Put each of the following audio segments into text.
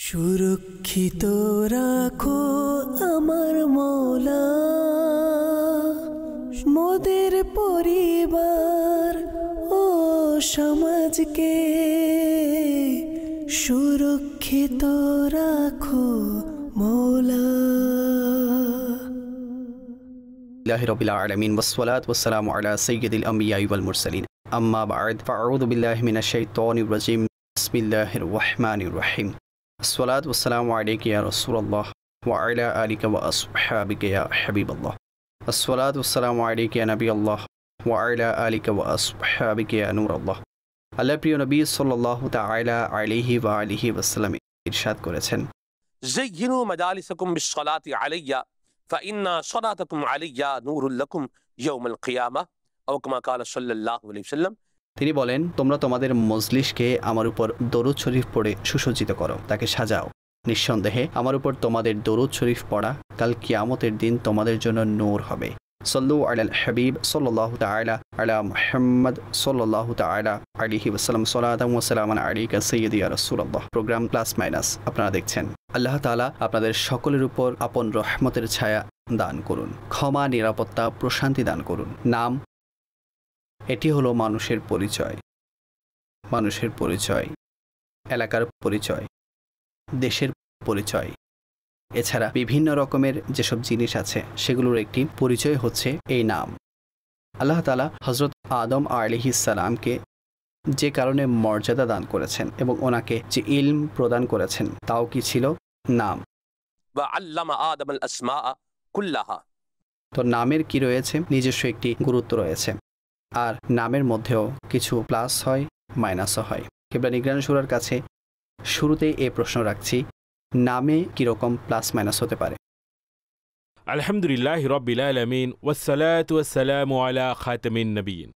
সুরক্ষিত রাখো আমার মৌলা মোদের পরিবার ও সমাজকে সুরক্ষিত রাখো মৌলা। রবিল আলামিন ওয়াসসালাতু ওয়াসসালামু আলা সাইয়্যিদিল আমবিয়াই ওয়াল মুরসালিন আম্মা বা'দ ফাআউযু বিল্লাহি মিনাশ শাইতানির রাজিম বিসমিল্লাহির রহমানির রহিম আসসালাতু ওয়াসসালামু আলাইকা ইয়া রাসূলুল্লাহ ওয়া আলা আলিকা ওয়া আসহাবিকা ইয়া হাবিবাল্লাহ আসসালাতু ওয়াসসালামু আলাইকা ইয়া নবিয়াল্লাহ ওয়া আলা আলিকা ওয়া আসহাবিকা ইয়া নূরাল্লাহ। আল্লাহ প্রিয় নবী সাল্লাল্লাহু তাআলা আলাইহি ওয়া আলিহি ওয়াসাল্লাম ইরশাদ করেছেন, যায়্যিনু মাজালিসাকুম বিস-সালাতি আলাইয়া ফাইন্না সালাতাকুম আলাইয়া নূরুল লাকুম ইয়াউমাল কিয়ামাহ আও কামা ক্বালা সাল্লাল্লাহু আলাইহি ওয়াসাল্লাম। তিনি বলেন, তোমরা তোমাদের মজলিসকে আমার উপর দরুদ শরীফ পড়ে সুসজ্জিত করো, তাকে সাজাও। নিঃসন্দেহে আমার উপর তোমাদের দরুদ শরীফ পড়া কাল কিয়ামতের দিন তোমাদের জন্য নূর হবে। সল্লু আলাল হাবিব সাল্লাল্লাহু তাআলা আলা মুহাম্মদ সাল্লাল্লাহু তাআলা আলাইহি ওয়াসাল্লাম সালাতাম ওয়া সালামান আলাইকা সাইয়্যিদি ইয়া রাসূলুল্লাহ। প্রোগ্রাম প্লাস মাইনাস আপনারা দেখছেন। আল্লাহ তাআলা আপনাদের সকলের উপর আপন রহমতের ছায়া দান করুন, ক্ষমা, নিরাপত্তা, প্রশান্তি দান করুন। নাম, এটি হলো মানুষের পরিচয়। মানুষের পরিচয়, এলাকার পরিচয়, দেশের পরিচয়, এছাড়া বিভিন্ন রকমের যেসব জিনিস আছে সেগুলোর একটি পরিচয় হচ্ছে এই নাম। আল্লাহ তাআলা হযরত আদম আলাইহিস সালামকে যে কারণে মর্যাদা দান করেছেন এবং ওনাকে যে ইলম প্রদান করেছেন তাও কি ছিল? নাম। ওয়া আল্লামা আদম আল আসমাআ কুল্লাহা। তো নামের কি রয়েছে? নিজস্ব একটি গুরুত্ব রয়েছে। আর নামের মধ্যেও কিছু প্লাস হয়, মাইনাসও হয়। কিবলা নিগরান সূরার কাছে শুরুতেই এই প্রশ্ন রাখছি, নামে কিরকম প্লাস মাইনাস হতে পারে? আলহামদুলিল্লাহি রাব্বিল আলামিন ওয়াসসালাতু ওয়াসসালামু আলা খাতামিন নবিয়্যিন।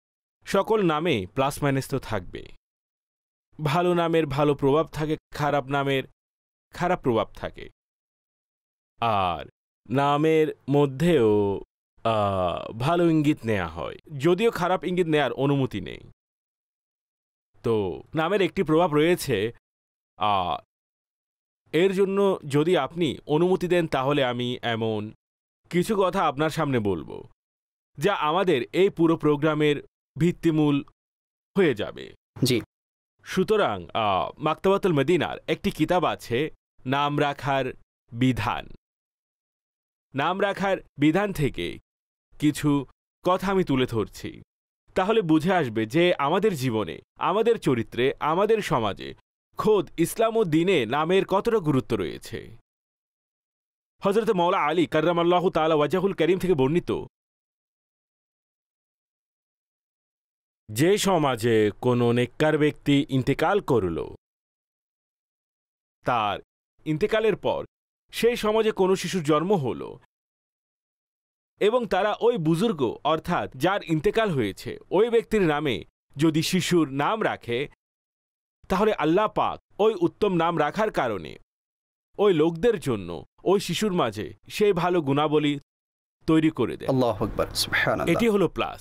সকল নামে প্লাস মাইনাস তো থাকবে। ভালো নামের ভালো প্রভাব থাকে, খারাপ নামের খারাপ প্রভাব থাকে। আর নামের মধ্যেও ভালো ইঙ্গিত নেওয়া হয়, যদিও খারাপ ইঙ্গিত নেয়ার অনুমতি নেই। তো নামের একটি প্রভাব রয়েছে, এর জন্য যদি আপনি অনুমতি দেন তাহলে আমি এমন কিছু কথা আপনার সামনে বলবো যা আমাদের এই পুরো প্রোগ্রামের ভিত্তিমূল হয়ে যাবে। জি। সুতরাং মাকতাবাতুল মদিনার একটি কিতাব আছে, নাম রাখার বিধান। নাম রাখার বিধান থেকে কিছু কথা আমি তুলে ধরছি, তাহলে বুঝে আসবে যে আমাদের জীবনে, আমাদের চরিত্রে, আমাদের সমাজে খোদ ইসলাম ও দ্বীনে নামের কতটা গুরুত্ব রয়েছে। হযরত মাওলা আলী কাররামাল্লাহু তাআলা ওয়াজহুল করিম থেকে বর্ণিত, যে সমাজে কোনো নেককার ব্যক্তি ইন্তেকাল করল, তার ইন্তেকালের পর সেই সমাজে কোনো শিশুর জন্ম হল এবং তারা ওই বুজুর্গ অর্থাৎ যার ইন্তেকাল হয়েছে ওই ব্যক্তির নামে যদি শিশুর নাম রাখে, তাহলে আল্লাহ পাক ওই উত্তম নাম রাখার কারণে ওই লোকদের জন্য ওই শিশুর মাঝে সেই ভালো গুণাবলী তৈরি করে দেয়। আল্লাহু আকবার, সুবহানাল্লাহ। এটি হলো প্লাস।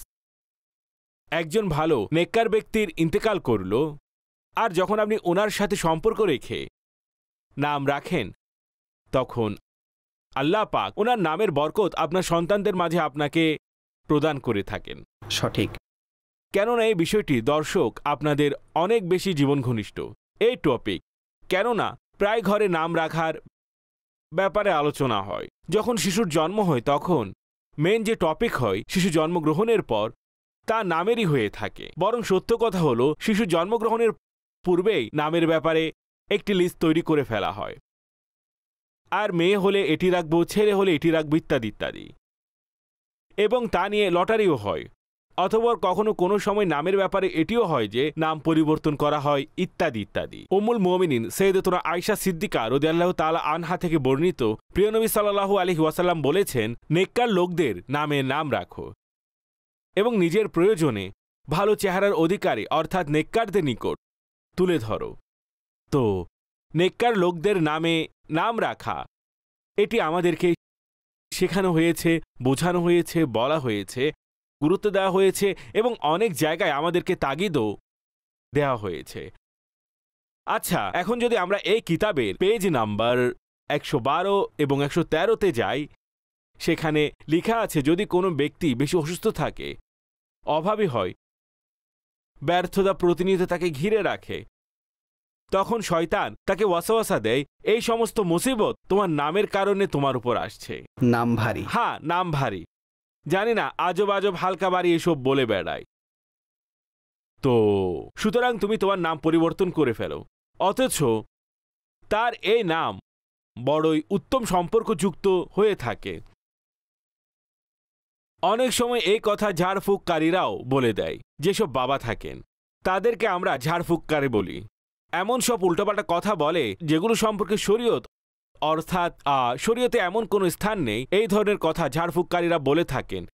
একজন ভালো নেককার ব্যক্তির ইন্তেকাল করল, আর যখন আপনি ওনার সাথে সম্পর্ক রেখে নাম রাখেন, তখন আল্লাহ পাক ওনার নামের বরকত আপনার সন্তানদের মাঝে আপনাকে প্রদান করে থাকেন। সঠিক। কেননা এই বিষয়টি দর্শক আপনাদের অনেক বেশি জীবন ঘনিষ্ঠ এই টপিক, কেননা প্রায় ঘরে নাম রাখার ব্যাপারে আলোচনা হয়। যখন শিশুর জন্ম হয় তখন মেন যে টপিক হয় শিশু জন্মগ্রহণের পর তা নামেরই হয়ে থাকে। বরং সত্য কথা হলো, শিশু জন্মগ্রহণের পূর্বেই নামের ব্যাপারে একটি লিস্ট তৈরি করে ফেলা হয়। আর মেয়ে হলে এটি রাখবো, ছেলে হলে এটি রাখবো, ইত্যাদি ইত্যাদি। এবং তা নিয়ে লটারিও হয়, অথবা কখনো কোনো সময় নামের ব্যাপারে এটিও হয় যে নাম পরিবর্তন করা হয়, ইত্যাদি ইত্যাদি। উম্মুল মুমিনিন সৈয়দতুনা আয়েশা সিদ্দিকা রাদিয়াল্লাহু তাআলা আনহা থেকে বর্ণিত, প্রিয় নবী সাল্লাল্লাহু আলাইহি ওয়াসাল্লাম বলেছেন, নেককার লোকদের নামে নাম রাখো এবং নিজের প্রয়োজনে ভালো চেহারার অধিকারী অর্থাৎ নেককারদের নিকট তুলে ধরো। তো নেককার লোকদের নামে নাম রাখা, এটি আমাদেরকে শেখানো হয়েছে, বোঝানো হয়েছে, বলা হয়েছে, গুরুত্ব দেওয়া হয়েছে এবং অনেক জায়গায় আমাদেরকে তাগিদও দেওয়া হয়েছে। আচ্ছা, এখন যদি আমরা এই কিতাবের পেজ নাম্বার 112 এবং 113-তে যাই, সেখানে লেখা আছে যদি কোনো ব্যক্তি বেশি অসুস্থ থাকে, অভাবী হয়, ব্যর্থতা প্রতিনিয়ত তাকে ঘিরে রাখে, তখন শয়তান তাকে ওয়াসওয়াসা দেয়, এই সমস্ত মুসিবত তোমার নামের কারণে তোমার উপর আসছে। নাম ভারী। হ্যাঁ, নাম ভারী, জানি না, আজব আজব হালকা বাড়ি এসব বলে বেড়ায়। তো সুতরাং তুমি তোমার নাম পরিবর্তন করে ফেলো, অথচ তার এই নাম বড়ই উত্তম সম্পর্কযুক্ত হয়ে থাকে। অনেক সময় এই কথা ঝাড়ফুঁককারীরাও বলে দেয়। যেসব বাবা থাকেন তাদেরকে আমরা ঝাড়ফুঁককারী বলি। এমন সব উল্টোপাল্টা কথা বলে যেগুলো সম্পর্কে শরীয়ত, অর্থাৎ শরীয়তে এমন কোনো স্থান নেই। এই ধরনের কথা ঝাড়ফুঁককারীরা বলে থাকেন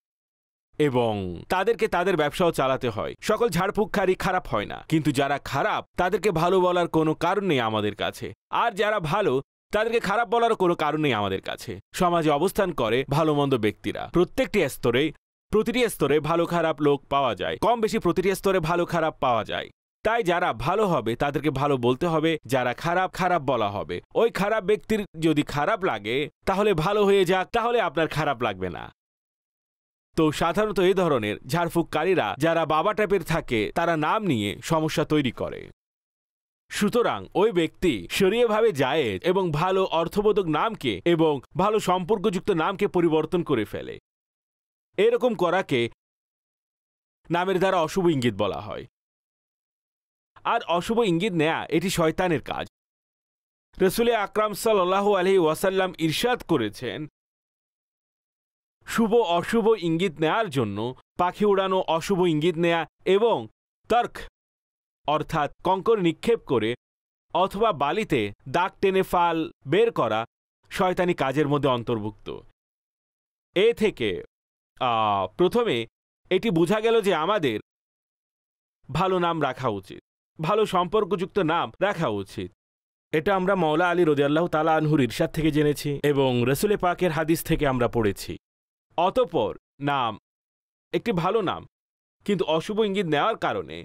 এবং তাদেরকে তাদের ব্যবসাও চালাতে হয়। সকল ঝাড়ফুঁককারী খারাপ হয় না, কিন্তু যারা খারাপ তাদেরকে ভালো বলার কোনো কারণ নেই আমাদের কাছে, আর যারা ভালো তাদেরকে খারাপ বলারও কোনো কারণ নেই আমাদের কাছে। সমাজে অবস্থান করে ভালো মন্দ ব্যক্তিরা প্রতিটি স্তরে ভালো খারাপ লোক পাওয়া যায়, কম বেশি প্রতিটি স্তরে ভালো খারাপ পাওয়া যায়। তাই যারা ভালো হবে তাদেরকে ভালো বলতে হবে, যারা খারাপ খারাপ বলা হবে। ওই খারাপ ব্যক্তির যদি খারাপ লাগে তাহলে ভালো হয়ে যাক, তাহলে আপনার খারাপ লাগবে না। তো সাধারণত এই ধরনের ঝাড়ফুঁককারীরা যারা বাবা টাইপের থাকে তারা নাম নিয়ে সমস্যা তৈরি করে। সুতরাং ওই ব্যক্তি শরীয়ভাবে জায়েজ এবং ভালো অর্থবোধক নামকে এবং ভালো সম্পর্কযুক্ত নামকে পরিবর্তন করে ফেলে। এরকম করাকে নামের দ্বারা অশুভ ইঙ্গিত বলা হয়। আর অশুভ ইঙ্গিত নেয়া এটি শয়তানের কাজ। রাসূল আকরাম সাল্লাল্লাহু আলাইহি ওয়াসাল্লাম ইরশাদ করেছেন, শুভ অশুভ ইঙ্গিত নেয়ার জন্য পাখি উড়ানো, অশুভ ইঙ্গিত নেয়া এবং তর্ক অর্থাৎ কঙ্কর নিক্ষেপ করে অথবা বালিতে দাগ টেনে ফাল বের করা শয়তানি কাজের মধ্যে অন্তর্ভুক্ত। এ থেকে প্রথমে এটি বোঝা গেল যে আমাদের ভালো নাম রাখা উচিত, ভালো সম্পর্কযুক্ত নাম রাখা উচিত। এটা আমরা মাওলা আলী রাদিয়াল্লাহু তাআলা আনহুর ইরশাদ থেকে জেনেছি এবং রাসূল পাকের হাদিস থেকে আমরা পড়েছি। অতঃপর নাম একটি ভালো নাম, কিন্তু অশুভ ইঙ্গিত নেওয়ার কারণে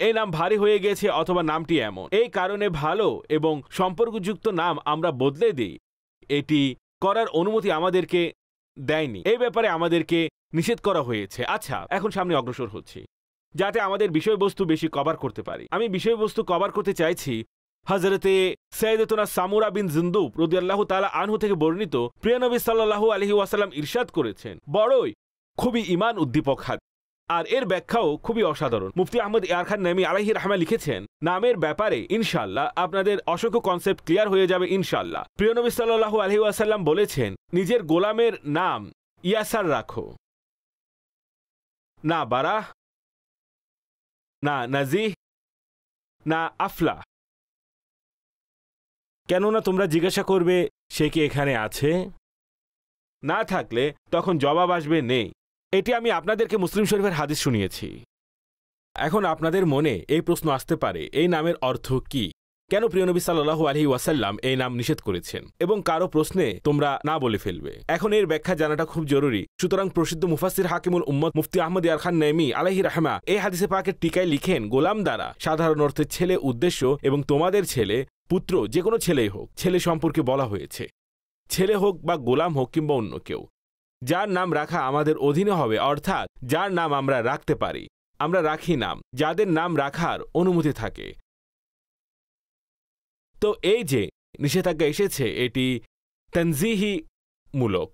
এই নাম ভারী হয়ে গেছে অথবা নামটি এমন, এই কারণে ভালো এবং সম্পর্কযুক্ত নাম আমরা বদলে দিই। এটি করার অনুমতি আমাদেরকে দেয়নি, এই ব্যাপারে আমাদেরকে নিষেধ করা হয়েছে। আচ্ছা, এখন সামনে অগ্রসর হচ্ছি যাতে আমাদের বিষয়বস্তু বেশি কভার করতে পারি। আমি বিষয়বস্তু কভার করতে চাইছি হযরতে সাইয়্যিদাতুনা সামুরা বিন জুনদুব রাদিয়াল্লাহু তাআলা আনহু থেকে বর্ণিত, প্রিয় নবী সাল্লাল্লাহু আলাইহি ওয়াসাল্লাম ইরশাদ করেছেন, বড়ই খুবই ঈমান উদ্দীপক হাদিস, আর এর ব্যাখ্যাও খুবই অসাধারণ। মুফতি আহমদ ইয়ারখান নেমি আলাইহি রাহমা লিখেছেন, নামের ব্যাপারে ইনশাআল্লাহ আপনাদের অসংখ্য কনসেপ্ট ক্লিয়ার হয়ে যাবে ইনশাআল্লাহ। প্রিয় নবী সাল্লাল্লাহু আলাইহি ওয়াসাল্লাম বলেছেন, নিজের গোলামের নাম ইয়াসার রাখো, না বারাহ, না নাজিহ, না আফলা। কেননা তোমরা জিজ্ঞাসা করবে সে কি এখানে আছে? না থাকলে তখন জবাব আসবে নেই। এটি আমি আপনাদেরকে মুসলিম শরীফের হাদিস শুনিয়েছি। এখন আপনাদের মনে এই প্রশ্ন আসতে পারে, এই নামের অর্থ কি? কেন প্রিয় নবী সাল্লাল্লাহু আলাইহি ওয়াসাল্লাম এই নাম নিষেধ করেছেন? এবং কারো প্রশ্নে তোমরা না বলে ফেলবে। এখন এর ব্যাখ্যা জানাটা খুব জরুরি। সুতরাং প্রসিদ্ধ মুফাসসির হাকিমুল উম্মত মুফতি আহমদ ইয়ারখান নেমি আলাইহি রাহমা এই হাদিসে পাকের টিকায় লিখেন, গোলাম দ্বারা সাধারণ অর্থে ছেলে উদ্দেশ্য এবং তোমাদের ছেলে, পুত্র, যে কোনো ছেলেই হোক, ছেলে সম্পর্কে বলা হয়েছে। ছেলে হোক বা গোলাম হোক কিংবা অন্য কেউ, যার নাম রাখা আমাদের অধীনে হবে, অর্থাৎ যার নাম আমরা রাখতে পারি। আমরা রাখি নাম যাদের নাম রাখার অনুমতি থাকে। তো এই যে নিষেধাজ্ঞা এসেছে এটি তানজিহি মূলক,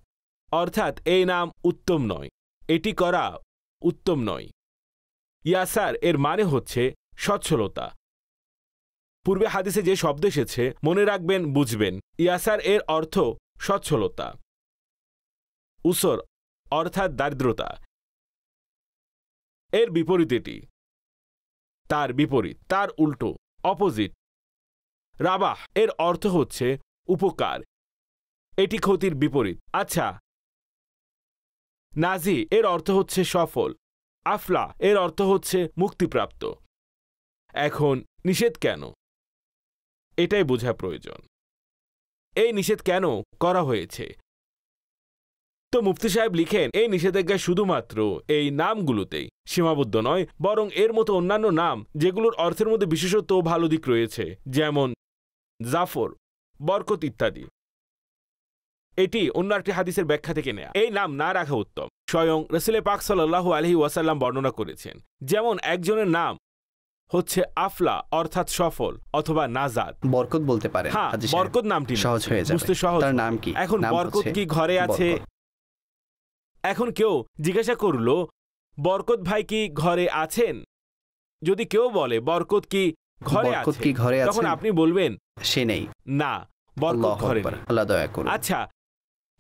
অর্থাৎ এই নাম উত্তম নয়, এটি করা উত্তম নয়। ইয়াসার এর মানে হচ্ছে সচ্ছলতা। পূর্বে হাদিসে যে শব্দ এসেছে মনে রাখবেন, বুঝবেন। ইয়াসার এর অর্থ সচ্ছলতা। উসর অর্থাৎ দারিদ্রতা, এর বিপরীত এটি, তার বিপরীত, তার উল্টো, অপোজিট। রাবাহ এর অর্থ হচ্ছে উপকার, এটি ক্ষতির বিপরীত। আচ্ছা, নাজি এর অর্থ হচ্ছে সফল। আফলা এর অর্থ হচ্ছে মুক্তিপ্রাপ্ত। এখন নিষেধ কেন, এটাই বোঝা প্রয়োজন। এই নিষেধ কেন করা হয়েছে? তো মুফতি সাহেব লিখেন এই নিষেধাজ্ঞা শুধুমাত্র এই নামগুলোতেই সীমাবদ্ধ নয়, বরং এর মতো অন্যান্য নাম যেগুলোর অর্থের মধ্যে বিশেষত্ব ও ভালো দিক রয়েছে, যেমন জাফর, বরকত ইত্যাদি। এটি অন্য একটি হাদিসের ব্যাখ্যা থেকে নেয়া। এই নাম না রাখা উত্তম। স্বয়ং রাসূল পাক সাল্লাল্লাহু আলাইহি ওয়াসাল্লাম বর্ণনা করেছেন, যেমন একজনের নাম হচ্ছে আফলা অর্থাৎ সফল অথবা নাজাত। বরকত বলতে পারেন। হ্যাঁ, বরকত নামটি সহজ হয়ে যাবে, বুঝতে সহজ। তার নাম কি? এখন বরকত কি ঘরে আছে? এখন কেউ জিজ্ঞাসা করলো বরকত ভাই কি ঘরে আছেন? যদি কেউ বলে বরকত কি ঘরে আছে, তখন আপনি বলবেন সে নেই। না, বরকত ঘরে নেই। আল্লাহ দয়া করুন। আচ্ছা,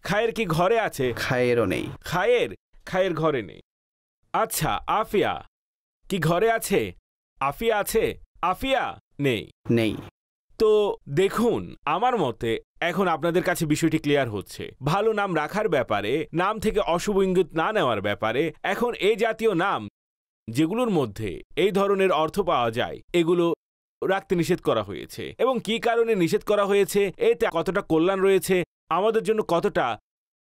খায়ের কি ঘরে আছে? খায়েরও নেই। খায়ের ঘরে নেই। আচ্ছা, আফিয়া কি ঘরে আছে? আফিয়া আছে? আফিয়া নেই। তো দেখুন, আমার মতে এখন আপনাদের কাছে বিষয়টি ক্লিয়ার হচ্ছে। ভালো নাম রাখার ব্যাপারে, নাম থেকে অশুভ ইঙ্গিত না নেওয়ার ব্যাপারে। এখন এই জাতীয় নাম যেগুলোর মধ্যে এই ধরনের অর্থ পাওয়া যায়, এগুলো রাখতে নিষেধ করা হয়েছে। এবং কি কারণে নিষেধ করা হয়েছে, এতে কতটা কল্যাণ রয়েছে, আমাদের জন্য কতটা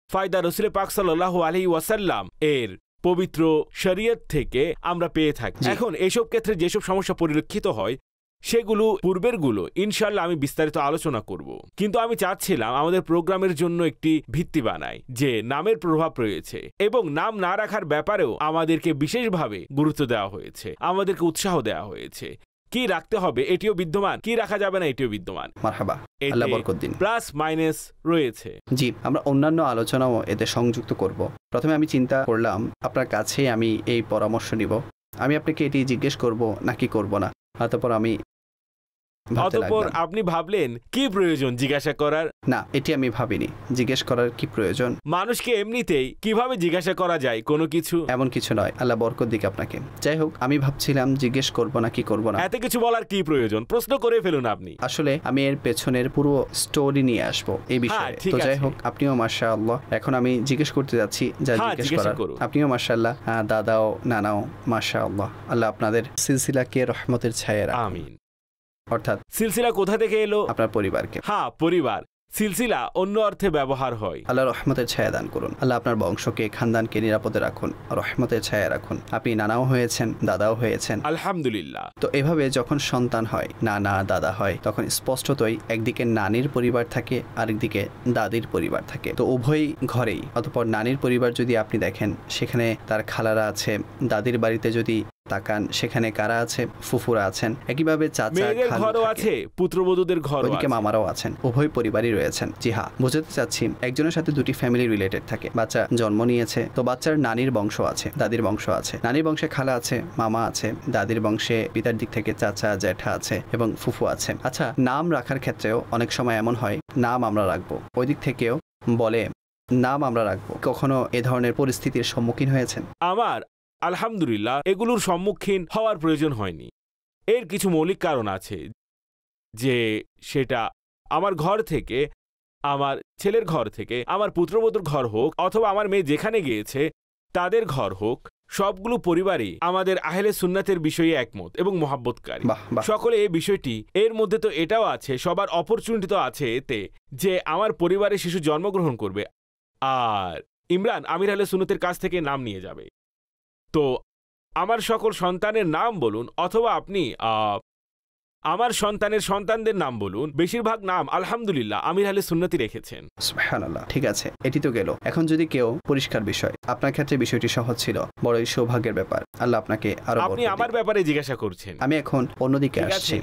ফায়দা রাসূল পাক সাল্লাল্লাহু আলাইহি ওয়াসাল্লাম এর পবিত্র শরীয়ত থেকে আমরা পেয়ে থাকি। এখন এইসব ক্ষেত্রে যেসব সমস্যা পরিলক্ষিত হয় সেগুলো পূর্বেরগুলো ইনশাল্লাহ আমি বিস্তারিত আলোচনা করব। কিন্তু আমি চাচ্ছিলাম আমাদের প্রোগ্রামের জন্য একটি ভিত্তি বানাই যে নামের প্রভাব রয়েছে, এবং নাম না রাখার ব্যাপারেও আমাদেরকে বিশেষভাবে গুরুত্ব দেওয়া হয়েছে, আমাদেরকে উৎসাহ দেওয়া হয়েছে। কি রাখতে হবে এটিও বিদ্যমান, কি রাখা যাবে না এটিও বিদ্যমান। মারহাবা, আল্লাহ বরকত দিন। প্লাস মাইনাস রয়েছে। জি, আমরা অন্যান্য আলোচনাও এতে সংযুক্ত করব। প্রথমে আমি চিন্তা করলাম আপনার কাছে আমি এই পরামর্শ নিব, আমি আপনাকে এটি জিজ্ঞেস করব নাকি করব না। অতঃপর আপনি ভাবলেন কি প্রয়োজন জিজ্ঞাসা করার? না, এটি আমি ভাবিনি জিজ্ঞেস করার কি প্রয়োজন। মানুষকে এমনিতেই কিভাবে জিজ্ঞাসা করা যায় কোনো কিছু? এমন কিছু নয়, আল্লাহ বরকত দিক আপনাকে। যাই হোক, আমি ভাবছিলাম জিজ্ঞেস করব নাকি করব না। এত কিছু বলার কি প্রয়োজন? প্রশ্ন করে ফেলুন আপনি। আসলে আমি এর পেছনের পুরো স্টোরি নিয়ে আসবো এই বিষয়ে। তো যাই হোক, আপনিও মাশাআল্লাহ, এখন আমি জিজ্ঞেস করতে যাচ্ছি যা জিজ্ঞেস করার। আপনিও মাশাআল্লাহ, দাদাও নানাও মাশাআল্লাহ। আল্লাহ আপনাদের সিলসিলাকে রহমতের ছায়া রাখুন। আমিন। অর্থাৎ সিলসিলা কোথা থেকে এলো? আপনার পরিবারকে। হ্যাঁ, পরিবার। সিলসিলা অন্য অর্থে ব্যবহার হয়। আল্লাহ রহমতের ছায়া দান করুন। আল্লাহ আপনার বংশকে, খানদানকে নিরাপদে রাখুন, রহমতের ছায়া রাখুন। আপনি নানাও হয়েছেন, দাদাও হয়েছেন, আলহামদুলিল্লাহ। তো এভাবে যখন সন্তান হয়, নানা দাদা হয়, তখন স্পষ্টতই একদিকে নানির পরিবার থাকে, আরেকদিকে দাদির পরিবার থাকে। তো উভয় ঘরেই, অতঃপর নানির পরিবার যদি আপনি দেখেন, সেখানে তার খালারা আছে। দাদির বাড়িতে যদি তাকান, সেখানে কারা আছে? ফুফুরা আছেন। একইভাবে চাচা, ঘরও আছে, পুত্রবধূদের ঘর, ওইদিকে মামারাও আছেন। উভয় পরিবারই রয়েছেন। জি হ্যাঁ, বুঝতে চাচ্ছি একজনের সাথে দুটি ফ্যামিলি রিলেটেড থাকে। বাচ্চা জন্ম নিয়েছে, তো বাচ্চার নানির বংশ আছে, দাদির বংশ আছে। নানির বংশে খালা আছে, মামা আছে। দাদির বংশে পিতার দিক থেকে চাচা, জ্যাঠা আছে এবং ফুফু আছে। আচ্ছা, নাম রাখার ক্ষেত্রেও অনেক সময় এমন হয়, নাম আমরা রাখবো, ওই দিক থেকেও বলে নাম আমরা রাখবো। কখনো এ ধরনের পরিস্থিতির সম্মুখীন হয়েছেন? আমার আলহামদুলিল্লাহ এগুলোর সম্মুখীন হওয়ার প্রয়োজন হয়নি। এর কিছু মৌলিক কারণ আছে, যে সেটা আমার ঘর থেকে, আমার ছেলের ঘর থেকে, আমার পুত্রবধূর ঘর হোক, অথবা আমার মেয়ে যেখানে গিয়েছে তাদের ঘর হোক, সবগুলো পরিবারই আমাদের আহলে সুন্নাতের বিষয়ে একমত এবং মহাব্বতকারী সকলে। এই বিষয়টি এর মধ্যে তো এটাও আছে, সবার অপরচুনিটি তো আছে এতে, যে আমার পরিবারে শিশু জন্মগ্রহণ করবে আর ইমরান আমির আহলে সুন্নাতের কাছ থেকে নাম নিয়ে যাবে। তো আমার সকল সন্তানের নাম বলুন, অথবা আপনি আমার সন্তানের সন্তানদের নাম বলুন, বেশিরভাগ নাম আলহামদুলিল্লাহ আমির আহলে সুন্নতি রেখেছেন। সুবহানাল্লাহ। ঠিক আছে, এটি তো গেল। এখন যদি কেউ, পরিষ্কার বিষয়, আপনার ক্ষেত্রে বিষয়টি সহজ ছিল, বড়ই সৌভাগ্যের ব্যাপার। আল্লাহ আপনাকে আরো। আপনি আমার ব্যাপারে জিজ্ঞাসা করছেন, আমি এখন অন্যদিকে আসছি।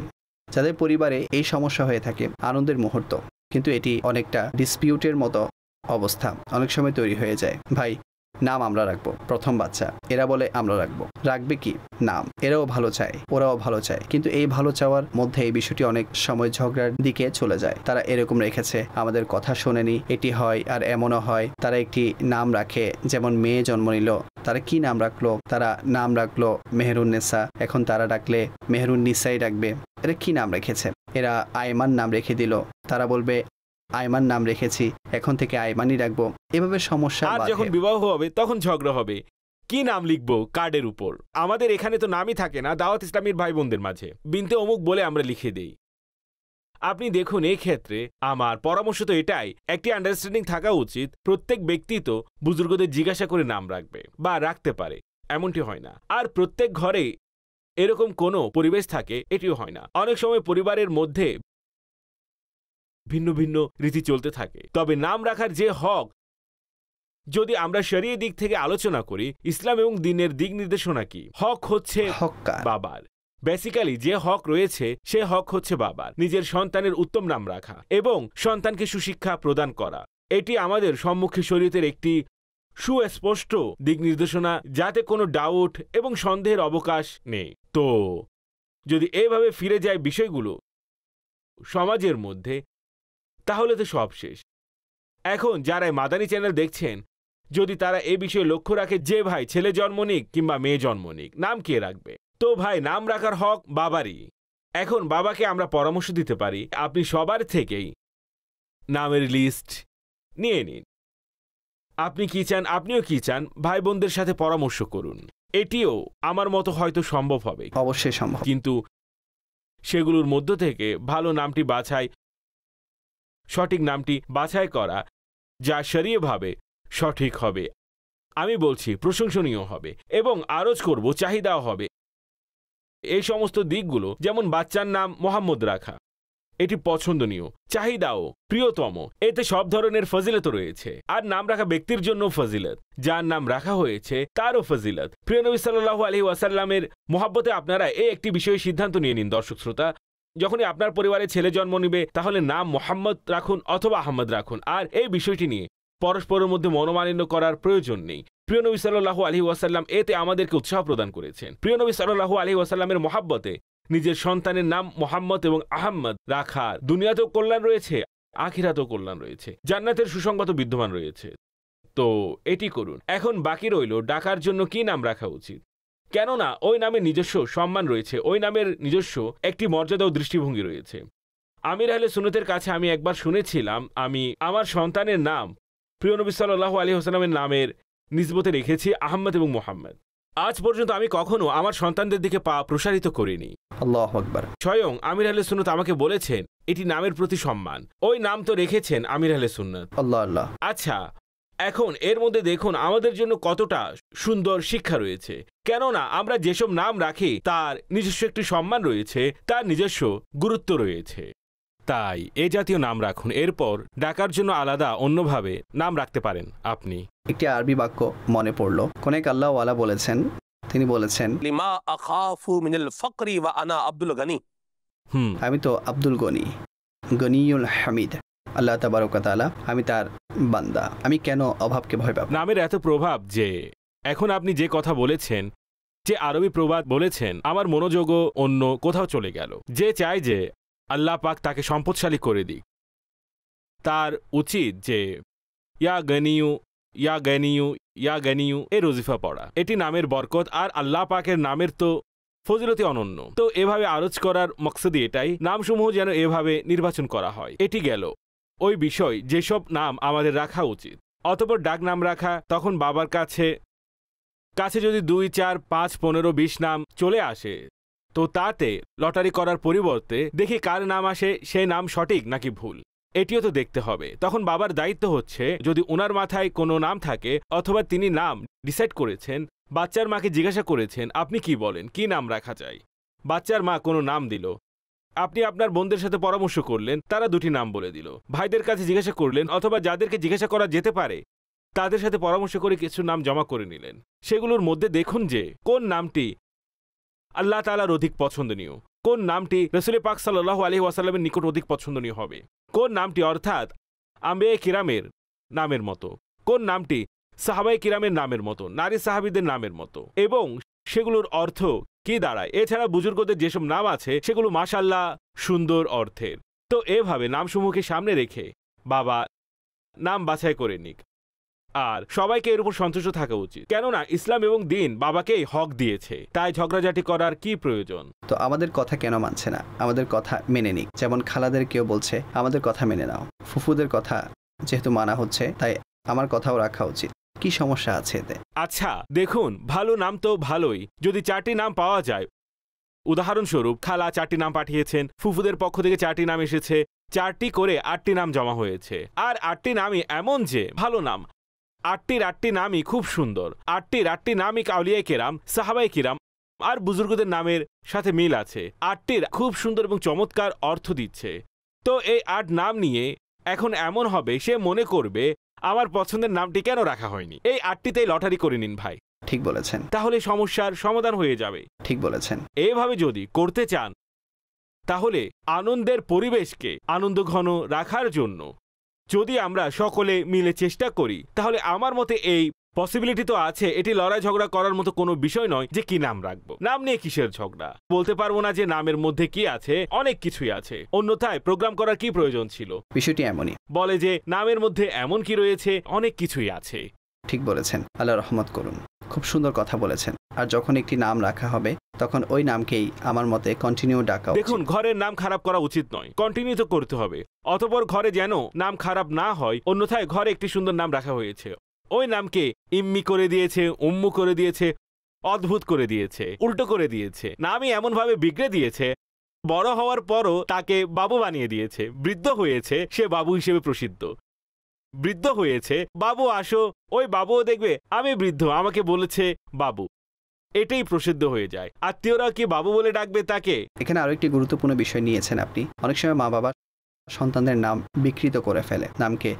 যাদের পরিবারে এই সমস্যা হয়ে থাকে, আনন্দের মুহূর্ত, কিন্তু এটি অনেকটা ডিসপিউটের মতো অবস্থা অনেক সময় তৈরি হয়ে যায়। ভাই, নাম আমরা রাখবো, প্রথম বাচ্চা, এরা বলে আমরা রাখবো। রাখবে কি? নাম। এরাও ভালো চায়, ওরাও ভালো চায়, কিন্তু এই ভালো চাওয়ার মধ্যে এই বিষয়টি অনেক সময় ঝগড়ার দিকে চলে যায়। তারা এরকম রেখেছে, আমাদের কথা শোনেনি, এটি হয় আর এমনও হয়। তারা একটি নাম রাখে, যেমন মেয়ে জন্ম নিল, তারা কি নাম রাখলো? তারা নাম রাখলো মেহেরুন্নেসা, এখন তারা ডাকলে মেহেরুন্নিসাই ডাকবে। এরা কি নাম রেখেছে? এরা আয়মান নাম রেখে দিল, তারা বলবে আয়মান নাম রেখেছি, এখন থেকে আয়মানই রাখবো। এভাবে সমস্যা। আর যখন বিবাহ হবে তখন ঝগড়া হবে, কি নাম লিখবো কার্ডের উপর। আমাদের এখানে তো নামই থাকে না, দাওয়াত ইসলামীর ভাই বোনদের মাঝে বিনতে অমুক বলে আমরা লিখে দেই। আপনি দেখুন, এই ক্ষেত্রে আমার পরামর্শ তো এটাই, একটি আন্ডারস্ট্যান্ডিং থাকা উচিত। প্রত্যেক ব্যক্তি তো বুজুর্গদের জিজ্ঞাসা করে নাম রাখবে বা রাখতে পারে, এমনটি হয় না। আর প্রত্যেক ঘরে এরকম কোনো পরিবেশ থাকে, এটিও হয় না। অনেক সময় পরিবারের মধ্যে ভিন্ন ভিন্ন রীতি চলতে থাকে। তবে নাম রাখার যে হক, যদি আমরা শরীয়তের দিক থেকে আলোচনা করি, ইসলাম এবং দ্বীনের দিক নির্দেশনা কি? হক হচ্ছে বাবার। বেসিক্যালি যে হক রয়েছে সে হক হচ্ছে বাবার, নিজের সন্তানের উত্তম নাম রাখা এবং সন্তানকে সুশিক্ষা প্রদান করা। এটি আমাদের সম্মুখে শরীয়তের একটি সুস্পষ্ট দিক নির্দেশনা, যাতে কোনো ডাউট এবং সন্দেহের অবকাশ নেই। তো যদি এভাবে ফিরে যায় বিষয়গুলো সমাজের মধ্যে, তাহলে তো সব শেষ। এখন যারা মাদানী চ্যানেল দেখছেন, যদি তারা এই বিষয়ে লক্ষ্য রাখে যে ভাই ছেলে জন্ম নিক কিংবা মেয়ে জন্ম নিক, নাম কে রাখবে? তো ভাই নাম রাখার হক বাবারই। এখন বাবাকে আমরা পরামর্শ দিতে পারি, আপনি সবার থেকেই নামের লিস্ট নিয়ে নিন। আপনি কি চান, আপনিও কি চান, ভাই বোনদের সাথে পরামর্শ করুন। এটিও আমার মতো হয়তো সম্ভব হবে, অবশ্যই সম্ভব, কিন্তু সেগুলোর মধ্য থেকে ভালো নামটি বাছাই, সঠিক নামটি বাছাই করা যা শরীয়ভাবে সঠিক হবে, আমি বলছি প্রশংসনীয় হবে এবং আরজ করব চাহিদাও হবে। এই সমস্ত দিকগুলো, যেমন বাচ্চার নাম মোহাম্মদ রাখা, এটি পছন্দনীয়, চাহিদাও প্রিয়তম, এতে সব ধরনের ফজিলত রয়েছে। আর নাম রাখা ব্যক্তির জন্য ফজিলত, যার নাম রাখা হয়েছে তারও ফজিলত। প্রিয় নবী সাল্লাল্লাহু আলাইহি ওয়াসাল্লামের মহব্বতে আপনারা এই একটি বিষয়ে সিদ্ধান্ত নিয়ে নিন। দর্শক শ্রোতা, যখনই আপনার পরিবারে ছেলে জন্ম নিবে, তাহলে নাম মোহাম্মদ রাখুন অথবা আহমদ রাখুন। আর এই বিষয়টি নিয়ে পরস্পরের মধ্যে মনোমালিন্য করার প্রয়োজন নেই। প্রিয় নবী সাল্লাল্লাহু আলাইহি ওয়াসাল্লাম এতে আমাদেরকে উৎসাহ প্রদান করেছেন। প্রিয় নবী সাল্লাল্লাহু আলাইহি ওয়াসাল্লামের মহব্বতে নিজের সন্তানের নাম মোহাম্মদ এবং আহমদ রাখার দুনিয়াতেও কল্যাণ রয়েছে, আখিরাতেও কল্যাণ রয়েছে, জান্নাতের সুসংবাদ বিদ্যমান রয়েছে। তো এটি করুন। এখন বাকি রইল ডাকার জন্য কি নাম রাখা উচিত। কেননা ওই নামের নিজস্ব সম্মান রয়েছে, ওই নামের নিজস্ব একটি মর্যাদা ও দৃষ্টিভঙ্গি রয়েছে। আমির আহলে সুন্নতের কাছে আমি একবার শুনেছিলাম, আমি আমার সন্তানের নাম প্রিয় নবী সাল্লাল্লাহু আলাইহি ওয়াসাল্লামের নামের নিসবতে রেখেছি আহমদ এবং মোহাম্মদ। আজ পর্যন্ত আমি কখনো আমার সন্তানদের দিকে পা প্রসারিত করিনি। আল্লাহু আকবার। স্বয়ং আমির আহলে সুন্নাত আমাকে বলেছেন এটি নামের প্রতি সম্মান। ওই নাম তো রেখেছেন আমির আহলে সুন্নাত। আল্লাহ আল্লাহ। আচ্ছা, এখন এর মধ্যে দেখুন আমাদের জন্য কতটা সুন্দর শিক্ষা রয়েছে। কেননা আমরা যেসব নাম রাখি তার নিজস্ব একটি সম্মান রয়েছে, তার নিজস্ব গুরুত্ব রয়েছে। তাই এ জাতীয় নাম রাখুন। এরপর ডাকার জন্য আলাদা অন্যভাবে নাম রাখতে পারেন আপনি। একটি আরবি বাক্য মনে পড়লো, কোন এক আল্লাহওয়ালা বলেছেন, তিনি বলেছেন, লিমা আখাফু মিনাল ফাকরি ওয়া আনা আব্দুল গনি। আমি তো আব্দুল গনি, গনিউল হামিদ। আল্লাহ তাবারক ওয়া তাআলা, আমি তার বান্দা, আমি কেন অভাবকে ভয় পাব? নামের এত প্রভাব যে এখন আপনি যে কথা বলেছেন, যে আরবি প্রবাদ বলেছেন, আমার মনোযোগও অন্য কোথাও চলে গেল। যে চায় যে আল্লাহ পাক তাকে সম্পদশালী করে দিক, তার উচিত যে ইয়া গনিউ ইয়া গনিউ ইয়া গনিউ এ রজিফা পড়া। এটি নামের বরকত, আর আল্লাহ পাকের নামের তো ফজিলতি অনন্য। তো এভাবে আরজ করার মকসদি এটাই, নামসমূহ যেন এভাবে নির্বাচন করা হয়। এটি গেল ওই বিষয় যেসব নাম আমাদের রাখা উচিত। অতঃপর ডাক নাম রাখা, তখন বাবার কাছে যদি 2, 4, 5, 15, 20 নাম চলে আসে, তো তাতে লটারি করার পরিবর্তে দেখি কার নাম আসে, সেই নাম সঠিক নাকি ভুল, এটিও তো দেখতে হবে। তখন বাবার দায়িত্ব হচ্ছে, যদি ওনার মাথায় কোনো নাম থাকে অথবা তিনি নাম ডিসাইড করেছেন, বাচ্চার মাকে জিজ্ঞাসা করেছেন আপনি কি বলেন, কি নাম রাখা যায়। বাচ্চার মা কোনো নাম দিল, আপনি আপনার বোনদের সাথে পরামর্শ করলেন, তারা 2টি নাম বলে দিল। ভাইদের কাছে জিজ্ঞাসা করলেন, অথবা যাদেরকে জিজ্ঞাসা করা যেতে পারে তাদের সাথে পরামর্শ করে কিছু নাম জমা করে নিলেন। সেগুলোর মধ্যে দেখুন যে কোন নামটি আল্লাহ তাআলার অধিক পছন্দনীয়, কোন নামটি রাসূল পাক সাল্লাল্লাহু আলাইহি ওয়াসাল্লামের নিকট অধিক পছন্দনীয় হবে, কোন নামটি অর্থাৎ আম্বিয়া কিরামের নামের মতো, কোন নামটি সাহাবায়ে কিরামের নামের মতো, নারী সাহাবীদের নামের মতো, এবং সেগুলোর অর্থ কি দাঁড়ায়। এছাড়া বুজুর্গদের যেসব নাম আছে সেগুলো মাশাআল্লাহ সুন্দর অর্থের। তো এভাবে নামসমূহকে সামনে রেখে বাবা নাম বাছাই করে নিক, আর সবাইকে এর উপর সন্তুষ্ট থাকা উচিত। কেননা ইসলাম এবং দ্বীন বাবাকেই হক দিয়েছে, তাই ঝগড়াঝাটি করার কি প্রয়োজন। তো আমাদের কথা কেন মানছে না? আমাদের কথা মেনে নিক। যেমন খালাদের কেউ বলছে আমাদের কথা মেনে নাও, ফুফুদের কথা যেহেতু মানা হচ্ছে তাই আমার কথাও রাখা উচিত, কি সমস্যা আছে এতে? আচ্ছা দেখুন, ভালো নাম তো ভালোই, যদি 4টি নাম পাওয়া যায় উদাহরণস্বরূপ খালা 4টি নাম পাঠিয়েছেন, ফুফুদের পক্ষ থেকে 4টি নাম এসেছে, 4টি করে 8টি নাম জমা হয়েছে। আর 8টি নামই এমন যে ভালো নাম, 8টি নামই খুব সুন্দর, 8টি নামই আউলিয়া কেরাম, সাহাবায়ে কিরাম আর বুজুর্গদের নামের সাথে মিল আছে। 8টির খুব সুন্দর এবং চমৎকার অর্থ দিচ্ছে। তো এই 8 নাম নিয়ে এখন এমন হবে সে মনে করবে আমার পছন্দের নামটি কেন রাখা হয়নি। এই 8টিতেই লটারি করে নিন ভাই, ঠিক বলেছেন, তাহলে সমস্যার সমাধান হয়ে যাবে। ঠিক বলেছেন। এভাবে যদি করতে চান তাহলে আনন্দের পরিবেশকে আনন্দঘন রাখার জন্য যদি আমরা সকলে মিলে চেষ্টা করি, তাহলে আমার মতে এই পসিবিলিটি তো আছে। এটি লড়াই ঝগড়া করার মতো কোনো বিষয় নয় যে কি নাম রাখবো। নাম নিয়ে কিসের ঝগড়া? বলতে পারবো না যে নামের মধ্যে কি আছে, অনেক কিছুই আছে, অন্যথায় প্রোগ্রাম করার কি প্রয়োজন ছিল? বিষয়টি এমনই, বলে যে নামের মধ্যে এমন কি রয়েছে, অনেক কিছুই আছে। ঠিক বলেছেন, আল্লাহ রহমত করুন, খুব সুন্দর কথা বলেছেন। আর যখন একটি নাম রাখা হবে তখন ওই নামকেই আমার মতে কন্টিনিউ ডাকা উচিত। দেখুন, ঘরের নাম খারাপ করা উচিত নয়, কন্টিনিউ তো করতে হবে। অতঃপর ঘরে যেন নাম খারাপ না হয়, অন্যথায় ঘরে একটি সুন্দর নাম রাখা হয়েছে, ওই নামকে ইম্মি করে দিয়েছে, উম্মু করে দিয়েছে, অদ্ভুত করে দিয়েছে, উল্টো করে দিয়েছে, নামই এমনভাবে বিগড়ে দিয়েছে, বড় হওয়ার পরও তাকে বাবু বানিয়ে দিয়েছে। বৃদ্ধ হয়েছে, সে বাবু হিসেবে প্রসিদ্ধ। বৃদ্ধ হয়েছে, বাবু আসো, ওই বাবুও দেখবে আমি বৃদ্ধ, আমাকে বলেছে বাবু, এটাই প্রসিদ্ধ হয়ে যায়। আত্মীয়রা কি বাবু বলে ডাকবে তাকে? এখানে আরো একটি গুরুত্বপূর্ণ বিষয় নিয়েছেন আপনি। অনেক সময় মা বাবা সন্তানদের নাম বিকৃত করে ফেলে, নামকে